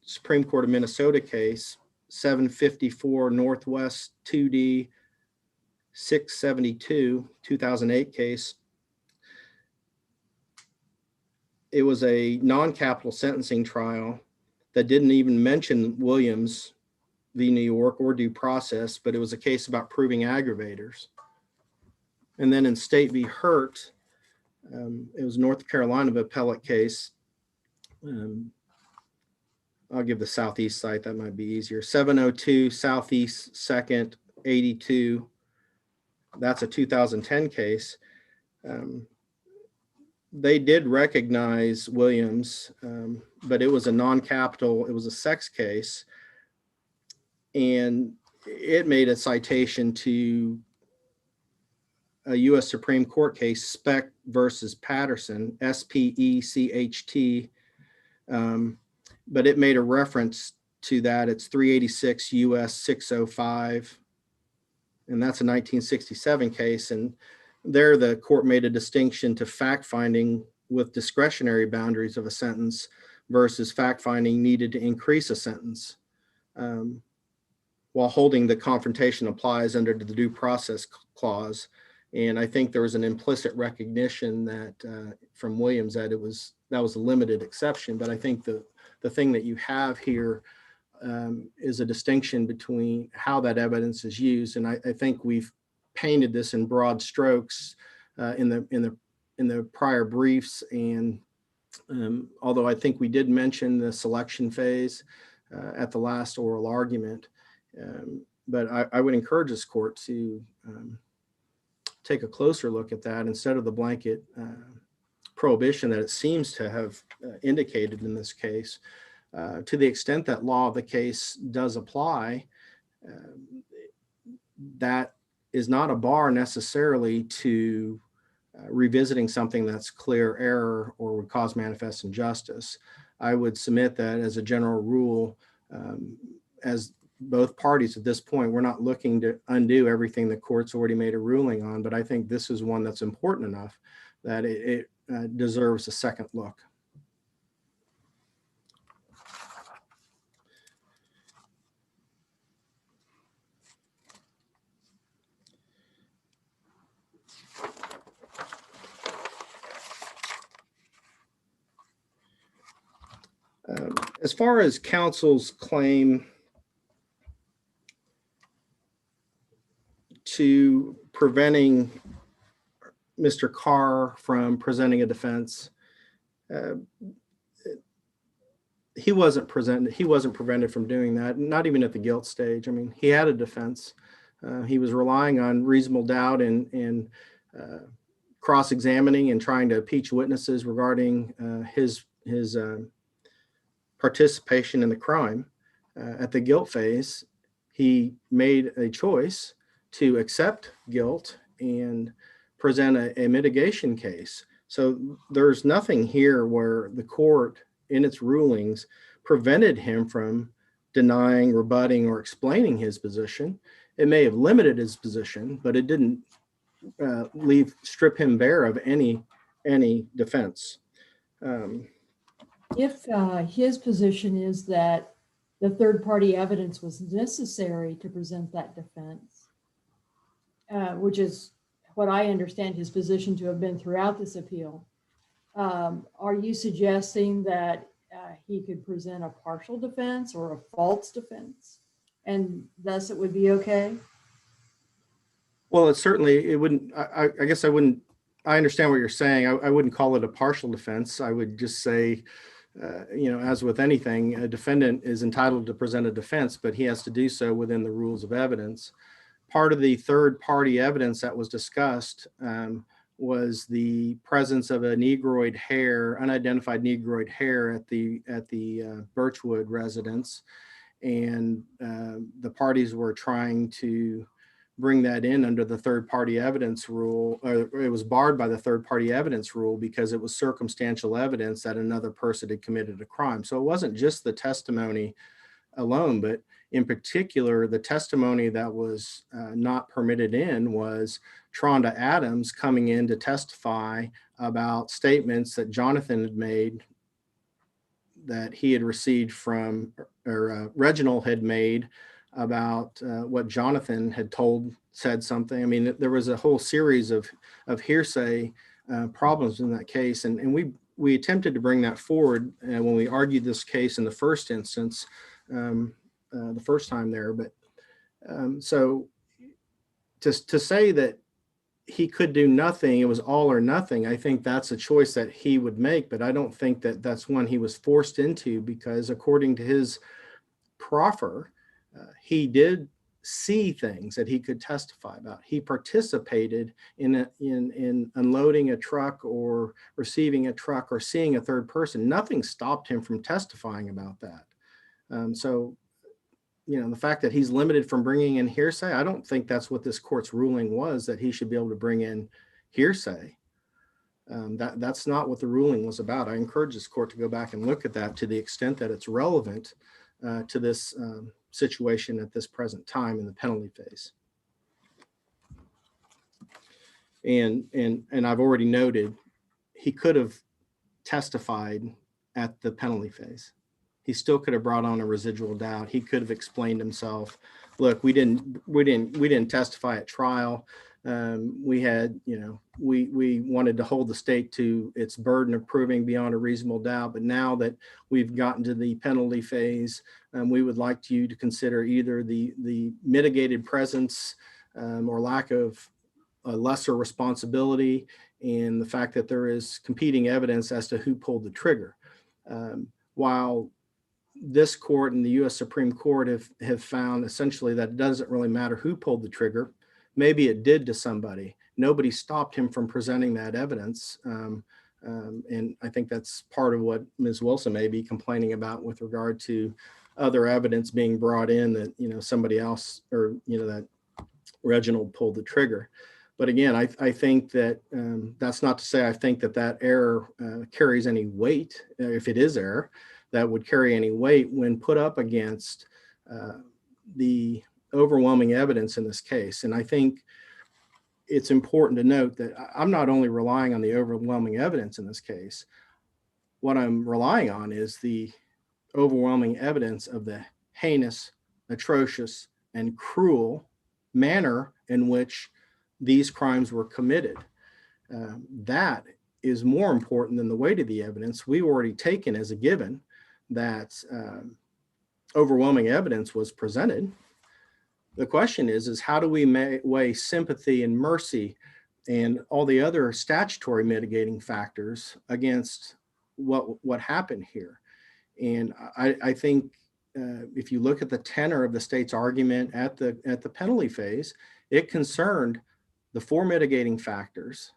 Supreme Court of Minnesota case, 754 Northwest 2D 672, 2008 case. It was a non-capital sentencing trial that didn't even mention Williams v. New York or due process, but it was a case about proving aggravators. And then in State v. Hurt, it was North Carolina appellate case. I'll give the Southeast site, that might be easier. 702 Southeast 2nd 82. That's a 2010 case. They did recognize Williams, but it was a non-capital, it was a sex case. And it made a citation to a U.S. Supreme Court case, Speck versus Patterson, SPECHT. But it made a reference to that. It's 386 U.S. 605. And that's a 1967 case. And there the court made a distinction to fact-finding with discretionary boundaries of a sentence versus fact-finding needed to increase a sentence, while holding the confrontation applies under the due process clause. And I think there was an implicit recognition that from Williams that that was a limited exception. But I think the thing that you have here is a distinction between how that evidence is used. And I think we've painted this in broad strokes in the prior briefs. And although I think we did mention the selection phase at the last oral argument, but I would encourage this court to take a closer look at that instead of the blanket prohibition that it seems to have indicated in this case. To the extent that law of the case does apply, that is not a bar necessarily to revisiting something that's clear error or would cause manifest injustice. I would submit that as a general rule, as both parties at this point, we're not looking to undo everything the court's already made a ruling on, but I think this is one that's important enough that it deserves a second look. As far as counsel's claim to preventing Mr. Carr from presenting a defense, he wasn't prevented from doing that, not even at the guilt stage. I mean, he had a defense. He was relying on reasonable doubt and cross-examining and trying to impeach witnesses regarding his participation in the crime. At the guilt phase, he made a choice to accept guilt and present a mitigation case. So there's nothing here where the court in its rulings prevented him from denying, rebutting, or explaining his position. It may have limited his position, but it didn't strip him bare of any defense. If his position is that the third-party evidence was necessary to present that defense, which is what I understand his position to have been throughout this appeal, are you suggesting that he could present a partial defense or a false defense, and thus it would be okay? Well, it wouldn't, I guess I wouldn't, I understand what you're saying. I wouldn't call it a partial defense. I would just say, as with anything, a defendant is entitled to present a defense, but he has to do so within the rules of evidence. Part of the third party evidence that was discussed was the presence of a unidentified negroid hair at the Birchwood residence. And the parties were trying to bring that in under the third party evidence rule, or it was barred by the third party evidence rule because it was circumstantial evidence that another person had committed a crime. So it wasn't just the testimony alone, but in particular, the testimony that was not permitted in was Tronda Adams coming in to testify about statements that Jonathan had made that he had received from, or Reginald had made about what Jonathan had said something. I mean, there was a whole series of hearsay problems in that case. And we attempted to bring that forward when we argued this case in the first instance, the first time there. But so to say that he could do nothing, it was all or nothing, I think that's a choice that he would make, but I don't think that that's one he was forced into, because according to his proffer, he did see things that he could testify about. He participated in unloading a truck or receiving a truck or seeing a third person. Nothing stopped him from testifying about that. So, the fact that he's limited from bringing in hearsay, I don't think that's what this court's ruling was, that he should be able to bring in hearsay. That's not what the ruling was about. I encourage this court to go back and look at that to the extent that it's relevant to this situation at this present time in the penalty phase. And I've already noted, he could have testified at the penalty phase. He still could have brought on a residual doubt. He could have explained himself. Look, we didn't testify at trial. We had, we wanted to hold the state to its burden of proving beyond a reasonable doubt. But now that we've gotten to the penalty phase, we would like you to consider either the mitigated presence or lack of a lesser responsibility, and the fact that there is competing evidence as to who pulled the trigger. While this court and the U.S. Supreme Court have found essentially that it doesn't really matter who pulled the trigger. Maybe it did to somebody. Nobody stopped him from presenting that evidence. And I think that's part of what Ms. Wilson may be complaining about with regard to other evidence being brought in that, somebody else or, that Reginald pulled the trigger. But again, I think that that's not to say I think that error carries any weight, if it is error, that would carry any weight when put up against the overwhelming evidence in this case. And I think it's important to note that I'm not only relying on the overwhelming evidence in this case. What I'm relying on is the overwhelming evidence of the heinous, atrocious, and cruel manner in which these crimes were committed. That is more important than the weight of the evidence. We've already taken as a given that overwhelming evidence was presented. The question is how do we weigh sympathy and mercy and all the other statutory mitigating factors against what happened here? And I think if you look at the tenor of the state's argument at the penalty phase, it concerned the four mitigating factors,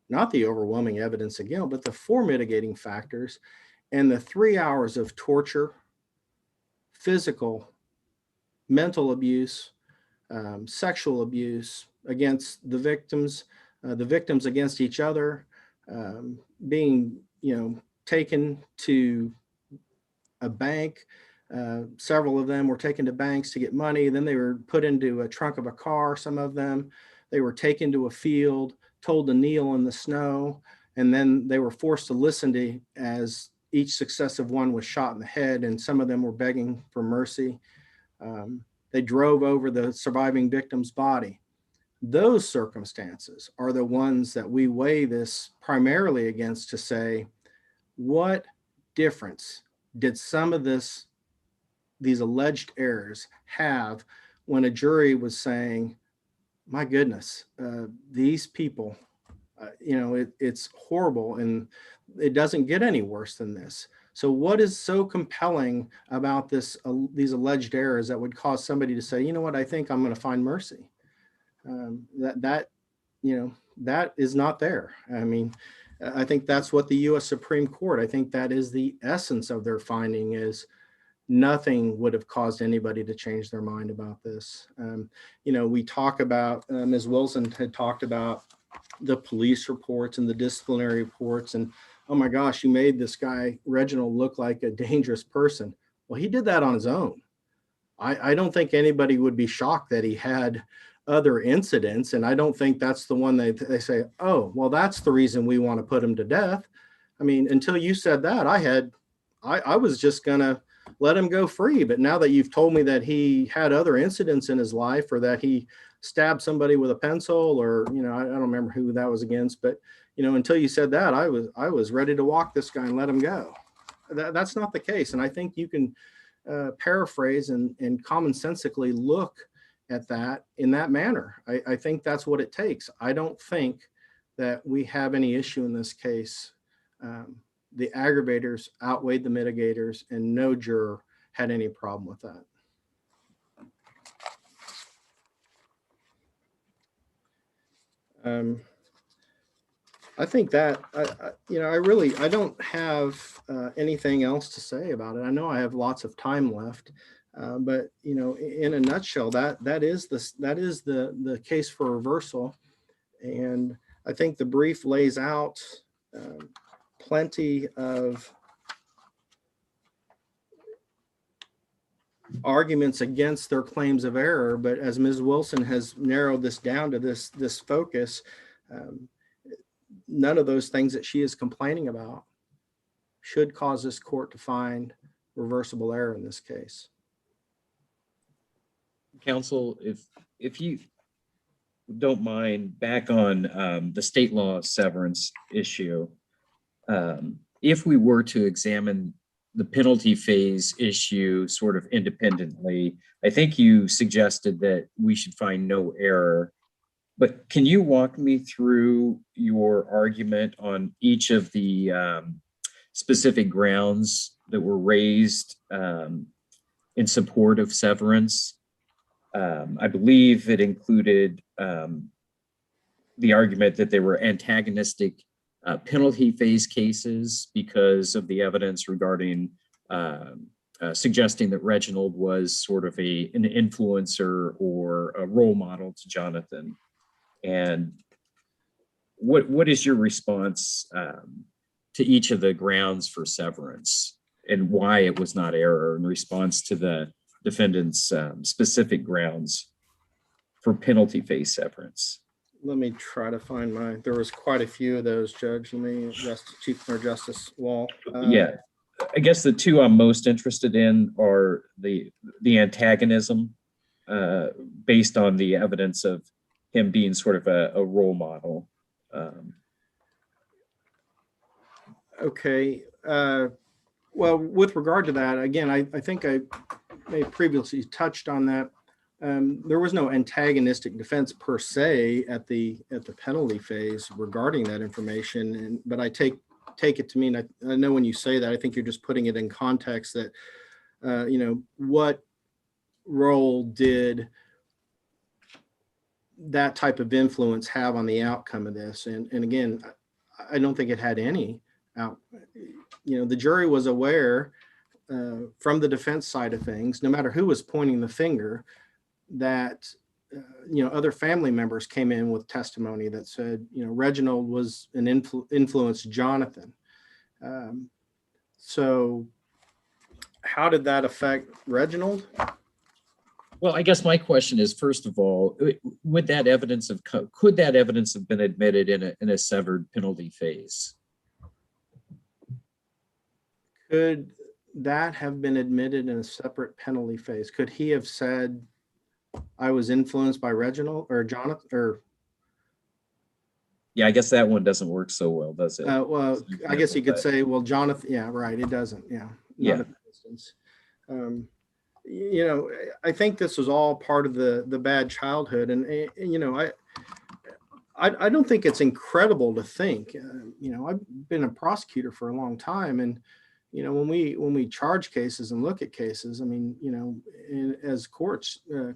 not the overwhelming evidence again, but the four mitigating factors and the 3 hours of torture, physical, mental abuse, sexual abuse against the victims against each other, being, taken to a bank. Several of them were taken to banks to get money. Then they were put into a trunk of a car. Some of them, they were taken to a field, told to kneel in the snow, and then they were forced to listen to as each successive one was shot in the head, and some of them were begging for mercy. They drove over the surviving victim's body. Those circumstances are the ones that we weigh this primarily against to say, what difference did some of these alleged errors have when a jury was saying, my goodness, these people, it's horrible and it doesn't get any worse than this. So what is so compelling about these alleged errors that would cause somebody to say, you know what, I think I'm going to find mercy? That is not there. I mean, I think that's what the U.S. Supreme Court, I think that is the essence of their finding is nothing would have caused anybody to change their mind about this. We talk about, Ms. Wilson had talked about the police reports and the disciplinary reports and, oh my gosh, you made this guy, Reginald, look like a dangerous person. Well, he did that on his own. I don't think anybody would be shocked that he had other incidents. And I don't think that's the one they say, oh, well, that's the reason we want to put him to death. I mean, until you said that, I was just going to let him go free. But now that you've told me that he had other incidents in his life or that he stabbed somebody with a pencil or, I don't remember who that was against, but, until you said that, I was ready to walk this guy and let him go. That's not the case. And I think you can paraphrase and commonsensically look at that in that manner. I think that's what it takes. I don't think that we have any issue in this case. The aggravators outweighed the mitigators and no juror had any problem with that. I think that, I don't have anything else to say about it. I know I have lots of time left, but, in a nutshell, that is the case for reversal. And I think the brief lays out plenty of arguments against their claims of error. But as Ms. Wilson has narrowed this down to this focus, none of those things that she is complaining about should cause this court to find reversible error in this case. Counsel, if you don't mind, back on the state law severance issue, if we were to examine the penalty phase issue sort of independently, I think you suggested that we should find no error. But can you walk me through your argument on each of the specific grounds that were raised in support of severance? I believe it included the argument that they were antagonistic penalty phase cases because of the evidence regarding suggesting that Reginald was sort of an influencer or a role model to Jonathan. And what is your response to each of the grounds for severance and why it was not error in response to the defendant's specific grounds for penalty phase severance? Let me try to find there was quite a few of those, Judge. Let me Justice Wall. Yeah, I guess the two I'm most interested in are the antagonism based on the evidence of him being sort of a role model. Okay. Well, with regard to that, again, I think I may have previously touched on that. There was no antagonistic defense per se at the penalty phase regarding that information, but I take it to mean, I know when you say that, I think you're just putting it in context that, what role did that type of influence have on the outcome of this? And again, I don't think it had any out. The jury was aware from the defense side of things, no matter who was pointing the finger, that other family members came in with testimony that said Reginald was an influenced Jonathan. So how did that affect Reginald? Well, I guess my question is, first of all, could that evidence have been admitted in a severed penalty phase? Could that have been admitted in a separate penalty phase? Could he have said, I was influenced by Reginald or Jonathan, or? Yeah, I guess that one doesn't work so well, does it? Well, I guess you could say, well, Jonathan, yeah, right. It doesn't. Yeah. Yeah. Not in this instance. I think this was all part of the bad childhood. And, I don't think it's incredible to think, I've been a prosecutor for a long time. And, when we charge cases and look at cases, I mean, as court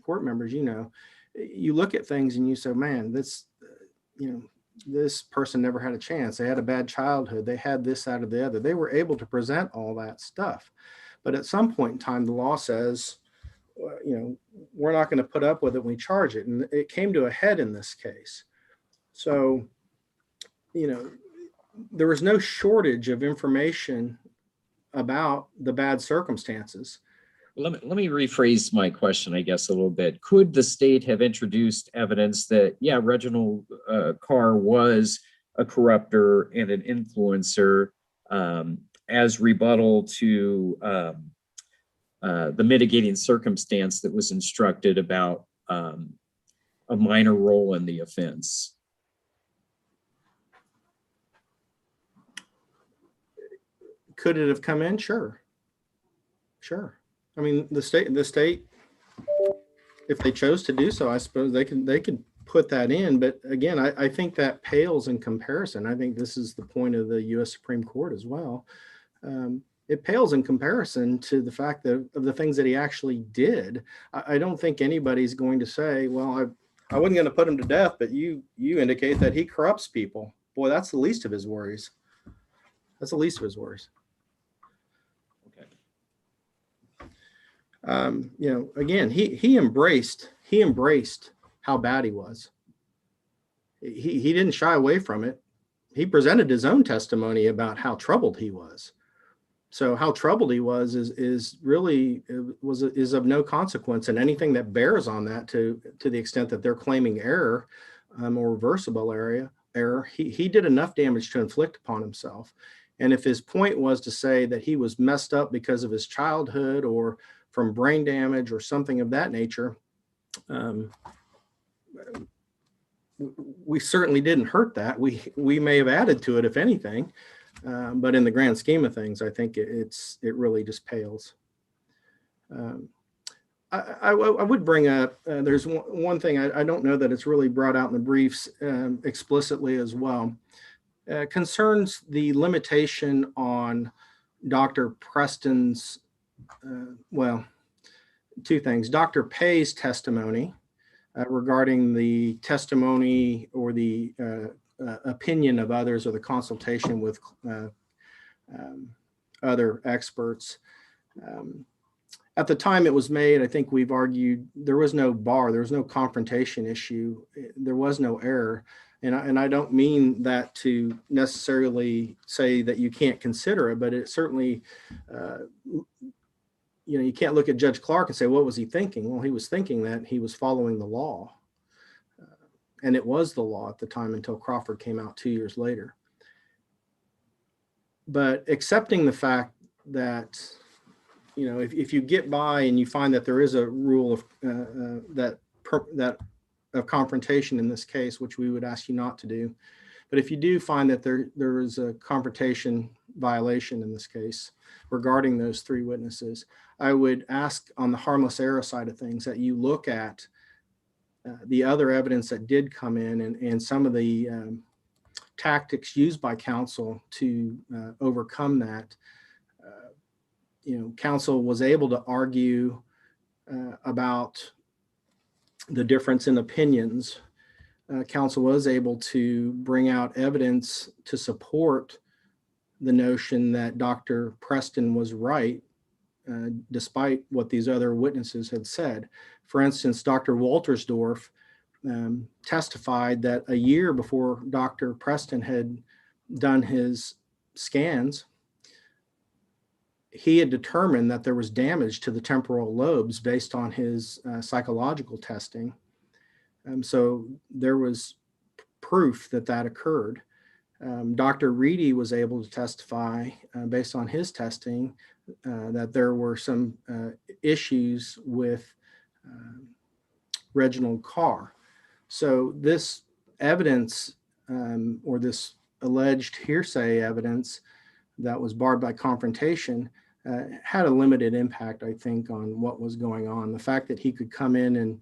members, you look at things and you say, man, this person never had a chance. They had a bad childhood. They had this, that, or the other. They were able to present all that stuff. But at some point in time, the law says, we're not going to put up with it when we charge it. And it came to a head in this case. So, there was no shortage of information about the bad circumstances. Let me rephrase my question, I guess, a little bit. Could the state have introduced evidence that, yeah, Reginald Carr was a corrupter and an influencer as rebuttal to the mitigating circumstance that was instructed about a minor role in the offense? Could it have come in? Sure. I mean, the state, if they chose to do so, I suppose they could put that in. But again, I think that pales in comparison. I think this is the point of the U.S. Supreme Court as well. It pales in comparison to the fact of the things that he actually did. I don't think anybody's going to say, well, I wasn't going to put him to death, but you indicate that he corrupts people. Boy, that's the least of his worries. Again, he embraced how bad he was. He didn't shy away from it. He presented his own testimony about how troubled he was. So how troubled he was is of no consequence, and anything that bears on that to the extent that they're claiming error or reversible error, he did enough damage to inflict upon himself. And if his point was to say that he was messed up because of his childhood or from brain damage or something of that nature, we certainly didn't hurt that. We may have added to it, if anything, but in the grand scheme of things, I think it really just pales. I would bring up, there's one thing I don't know that it's really brought out in the briefs explicitly as well. Concerns the limitation on Dr. Preston's, two things. Dr. Pay's testimony regarding the testimony or the opinion of others or the consultation with other experts. At the time it was made, I think we've argued there was no bar, there was no confrontation issue, there was no error. And I don't mean that to necessarily say that you can't consider it, but it certainly, you can't look at Judge Clark and say, what was he thinking? Well, he was thinking that he was following the law. And it was the law at the time until Crawford came out 2 years later. But accepting the fact that, if you get by and you find that there is a rule of of confrontation in this case, which we would ask you not to do. But if you do find that there is a confrontation violation in this case regarding those 3 witnesses, I would ask on the harmless error side of things that you look at the other evidence that did come in and some of the tactics used by counsel to overcome that. Counsel was able to argue about the difference in opinions. Counsel was able to bring out evidence to support the notion that Dr. Preston was right, despite what these other witnesses had said. For instance, Dr. Waltersdorf testified that a year before Dr. Preston had done his scans, he had determined that there was damage to the temporal lobes based on his psychological testing. So there was proof that that occurred. Dr. Reedy was able to testify based on his testing that there were some issues with Reginald Carr. So this evidence or this alleged hearsay evidence that was barred by confrontation had a limited impact, I think, on what was going on. The fact that he could come in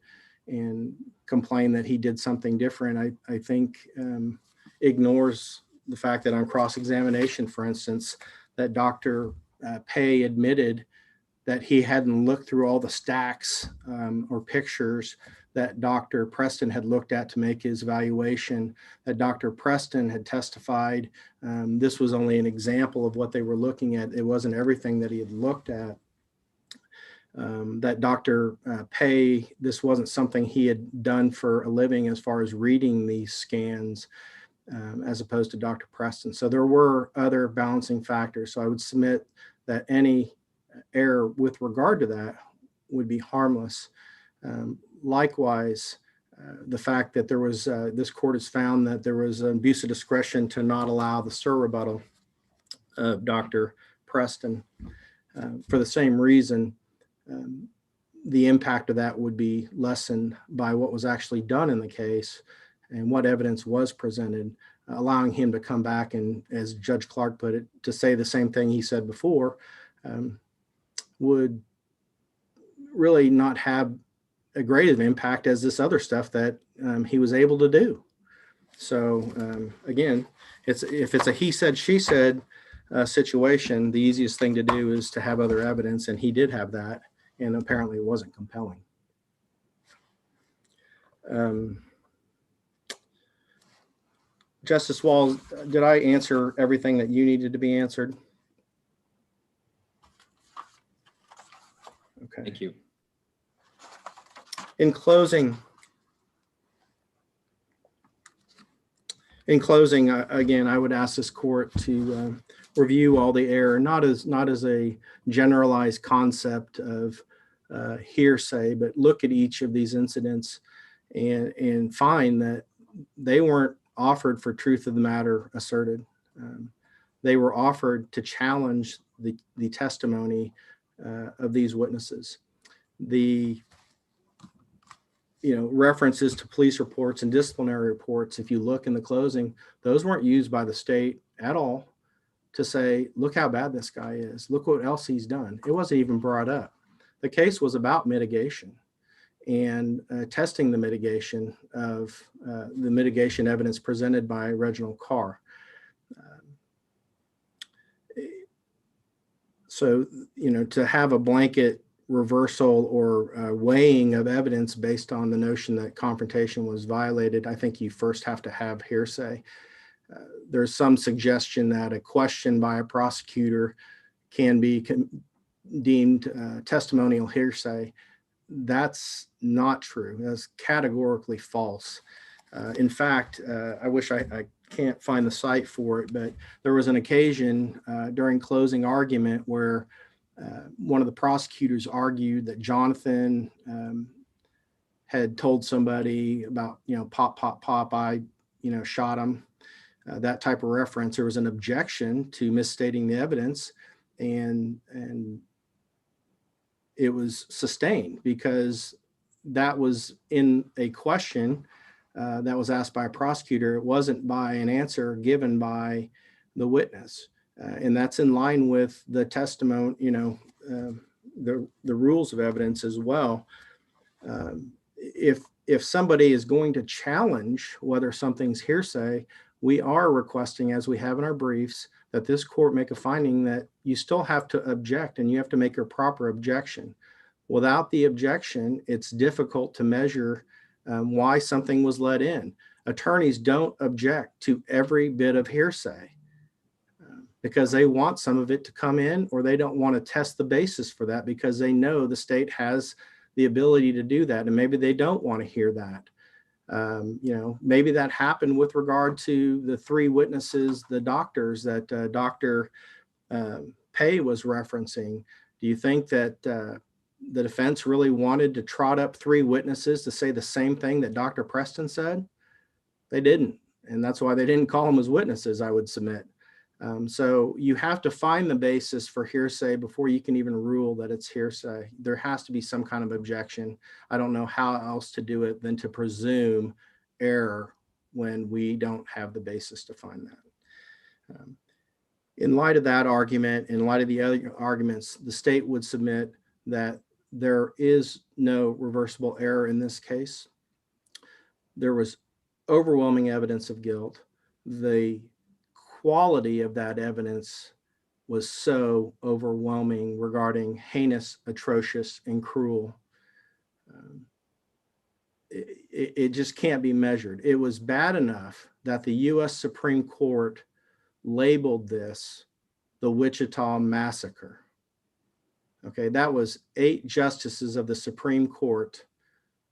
and complain that he did something different, I think ignores the fact that on cross-examination, for instance, that Dr. Pay admitted that he hadn't looked through all the stacks or pictures that Dr. Preston had looked at to make his evaluation, that Dr. Preston had testified. This was only an example of what they were looking at. It wasn't everything that he had looked at. That Dr. Pay, this wasn't something he had done for a living as far as reading these scans, as opposed to Dr. Preston. So there were other balancing factors. So I would submit that any error with regard to that would be harmless. Likewise, the fact that there was, this court has found that there was an abuse of discretion to not allow the SIR rebuttal of Dr. Preston. For the same reason, the impact of that would be lessened by what was actually done in the case and what evidence was presented, allowing him to come back and, as Judge Clark put it, to say the same thing he said before, would really not have a great of impact as this other stuff that he was able to do. So again, if it's a he said, she said situation, the easiest thing to do is to have other evidence, and he did have that, and apparently it wasn't compelling. Justice Walls, did I answer everything that you needed to be answered? Okay. Thank you. In closing, again, I would ask this court to review all the error, not as a generalized concept of hearsay, but look at each of these incidents and find that they weren't offered for truth of the matter asserted. They were offered to challenge the testimony of these witnesses. The references to police reports and disciplinary reports, if you look in the closing, those weren't used by the state at all to say, look how bad this guy is. Look what else he's done. It wasn't even brought up. The case was about mitigation and testing the mitigation of the mitigation evidence presented by Reginald Carr. So, to have a blanket reversal or weighing of evidence based on the notion that confrontation was violated, I think you first have to have hearsay. There's some suggestion that a question by a prosecutor can be deemed testimonial hearsay. That's not true. That's categorically false. In fact, I wish I can't find the site for it, but there was an occasion during closing argument where one of the prosecutors argued that Jonathan had told somebody about, pop, pop, pop, I, shot him, that type of reference. There was an objection to misstating the evidence, and it was sustained because that was in a question that was asked by a prosecutor. It wasn't by an answer given by the witness. And that's in line with the testimony, the rules of evidence as well. If somebody is going to challenge whether something's hearsay, we are requesting, as we have in our briefs, that this court make a finding that you still have to object and you have to make a proper objection. Without the objection, it's difficult to measure why something was let in. Attorneys don't object to every bit of hearsay because they want some of it to come in, or they don't want to test the basis for that because they know the state has the ability to do that, and maybe they don't want to hear that. Maybe that happened with regard to the three witnesses, the doctors that Dr. Pay was referencing. Do you think that the defense really wanted to trot up three witnesses to say the same thing that Dr. Preston said? They didn't. And that's why they didn't call them as witnesses, I would submit. So you have to find the basis for hearsay before you can even rule that it's hearsay. There has to be some kind of objection. I don't know how else to do it than to presume error when we don't have the basis to find that. In light of that argument, in light of the other arguments, the state would submit that there is no reversible error in this case. There was overwhelming evidence of guilt. The quality of that evidence was so overwhelming regarding heinous, atrocious, and cruel. It just can't be measured. It was bad enough that the U.S. Supreme Court labeled this the Wichita Massacre. Okay, that was 8 justices of the Supreme Court,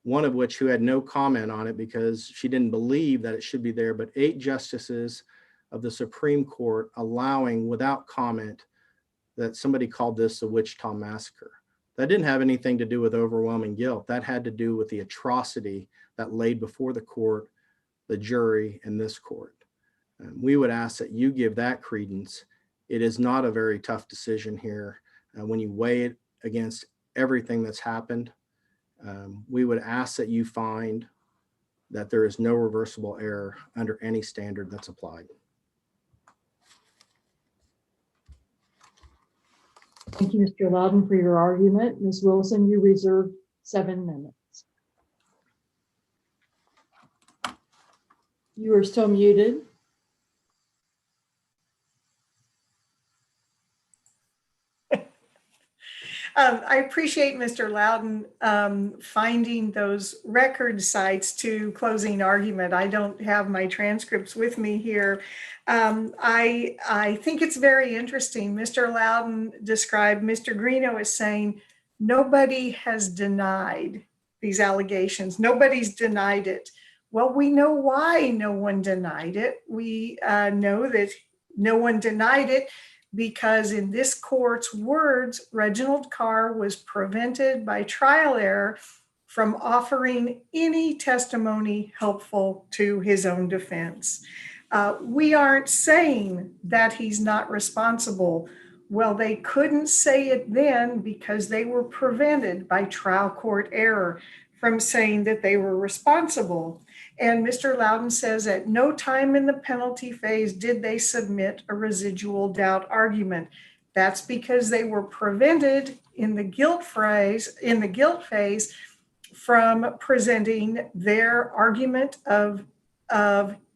one of which who had no comment on it because she didn't believe that it should be there, but 8 justices of the Supreme Court allowing without comment that somebody called this the Wichita Massacre. That didn't have anything to do with overwhelming guilt. That had to do with the atrocity that laid before the court, the jury, and this court. We would ask that you give that credence. It is not a very tough decision here. When you weigh it against everything that's happened, we would ask that you find that there is no reversible error under any standard that's applied. Thank you, Mr. Loudon, for your argument. Ms. Wilson, you reserved 7 minutes. You are still muted. I appreciate Mr. Loudon finding those record sites to closing argument. I don't have my transcripts with me here. I think it's very interesting. Mr. Loudon described Mr. Greeno as saying, nobody has denied these allegations. Nobody's denied it. Well, we know why no one denied it. We know that no one denied it because in this court's words, Reginald Carr was prevented by trial error from offering any testimony helpful to his own defense. We aren't saying that he's not responsible. Well, they couldn't say it then because they were prevented by trial court error from saying that they were responsible. And Mr. Loudon says at no time in the penalty phase did they submit a residual doubt argument. That's because they were prevented in the guilt phase from presenting their argument of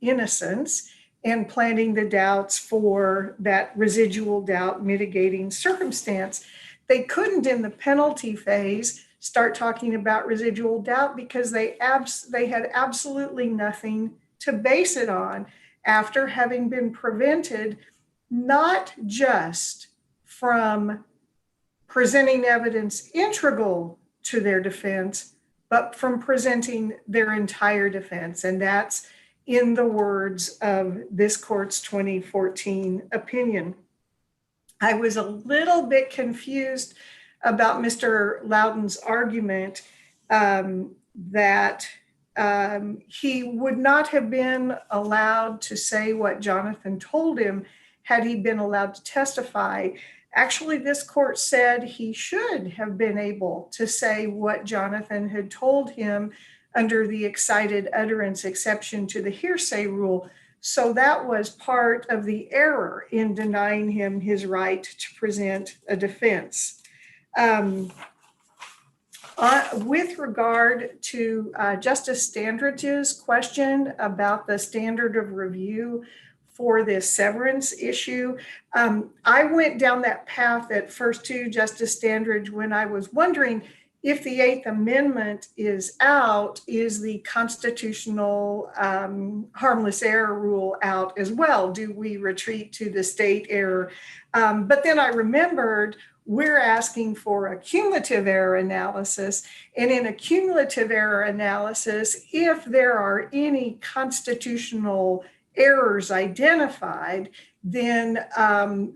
innocence and planting the doubts for that residual doubt mitigating circumstance. They couldn't in the penalty phase start talking about residual doubt because they had absolutely nothing to base it on. after having been prevented not just from presenting evidence integral to their defense, but from presenting their entire defense. And that's in the words of this court's 2014 opinion. I was a little bit confused about Mr. Loudon's argument that he would not have been allowed to say what Jonathan told him had he been allowed to testify. Actually, this court said he should have been able to say what Jonathan had told him under the excited utterance exception to the hearsay rule. So that was part of the error in denying him his right to present a defense. With regard to Justice Standridge's question about the standard of review for this severance issue, I went down that path at first too, Justice Standridge, when I was wondering if the Eighth Amendment is out, is the constitutional harmless error rule out as well? Do we retreat to the state error? But then I remembered we're asking for a cumulative error analysis. And in a cumulative error analysis, if there are any constitutional errors identified, then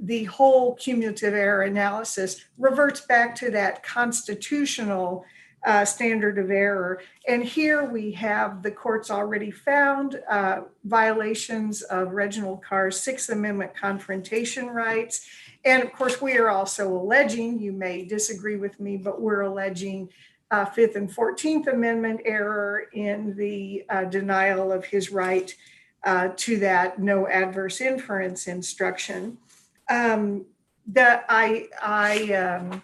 the whole cumulative error analysis reverts back to that constitutional standard of error. And here we have the courts already found violations of Reginald Carr's Sixth Amendment confrontation rights. And of course, we are also alleging, you may disagree with me, but we're alleging Fifth and 14th Amendment error in the denial of his right to that no adverse inference instruction. That I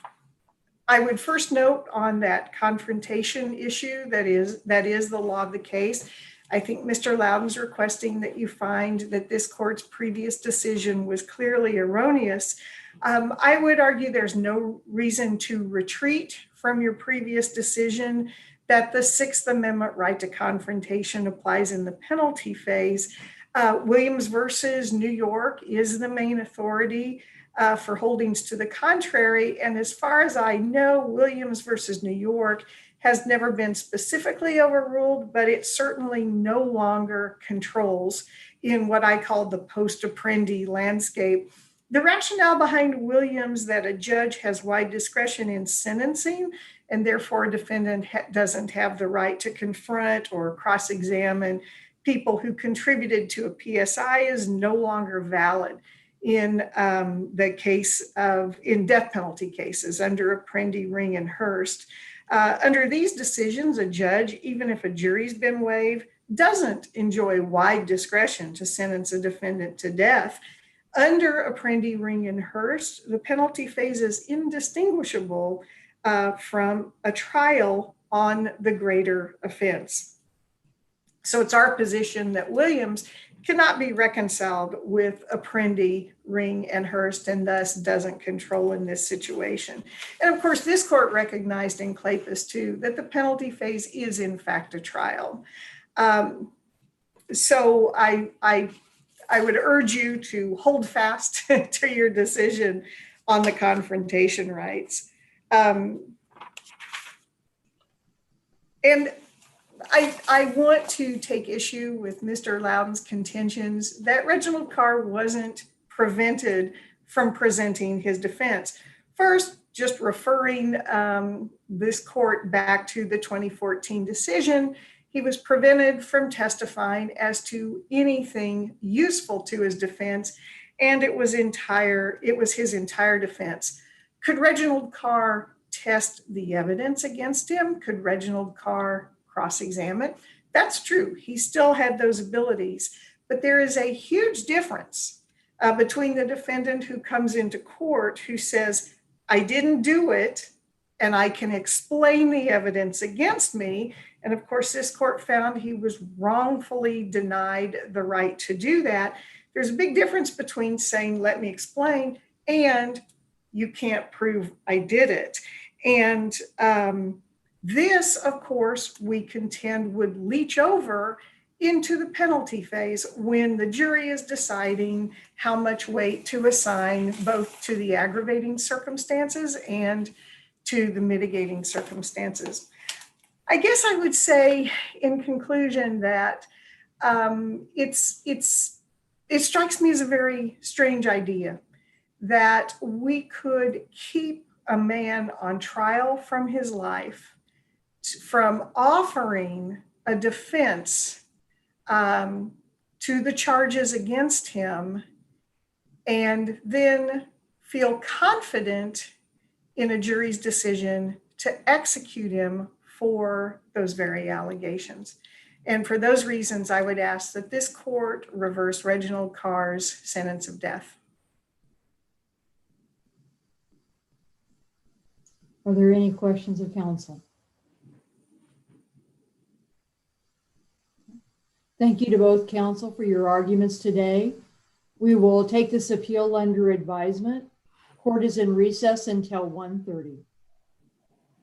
would first note on that confrontation issue, that is the law of the case. I think Mr. Loudon's requesting that you find that this court's previous decision was clearly erroneous. I would argue there's no reason to retreat from your previous decision, that the Sixth Amendment right to confrontation applies in the penalty phase. Williams versus New York is the main authority for holdings to the contrary. And as far as I know, Williams versus New York has never been specifically overruled, but it certainly no longer controls in what I call the post-Apprendi landscape. The rationale behind Williams that a judge has wide discretion in sentencing and therefore a defendant doesn't have the right to confront or cross-examine people who contributed to a PSI is no longer valid in the case of, in death penalty cases under Apprendi, Ring, and Hurst. Under these decisions, a judge, even if a jury's been waived, doesn't enjoy wide discretion to sentence a defendant to death. Under Apprendi, Ring, and Hurst, the penalty phase is indistinguishable from a trial on the greater offense. So it's our position that Williams cannot be reconciled with Apprendi, Ring, and Hurst, and thus doesn't control in this situation. And of course, this court recognized in Clapus too that the penalty phase is in fact a trial. So I would urge you to hold fast to your decision on the confrontation rights. And I want to take issue with Mr. Loudon's contentions that Reginald Carr wasn't prevented from presenting his defense. First, just referring this court back to the 2014 decision, he was prevented from testifying as to anything useful to his defense, and it was his entire defense. Could Reginald Carr test the evidence against him? Could Reginald Carr cross-examine? That's true. He still had those abilities, but there is a huge difference between the defendant who comes into court who says, I didn't do it, and I can explain the evidence against me. And of course, this court found he was wrongfully denied the right to do that. There's a big difference between saying, let me explain, and you can't prove I did it. And this, of course, we contend would leach over into the penalty phase when the jury is deciding how much weight to assign both to the aggravating circumstances and to the mitigating circumstances. I guess I would say in conclusion that it strikes me as a very strange idea that we could keep a man on trial from his life from offering a defense to the charges against him, and then feel confident in a jury's decision to execute him for those very allegations. And for those reasons, I would ask that this court reverse Reginald Carr's sentence of death. Are there any questions of counsel? Thank you to both counsel for your arguments today. We will take this appeal under advisement. Court is in recess until 1:30.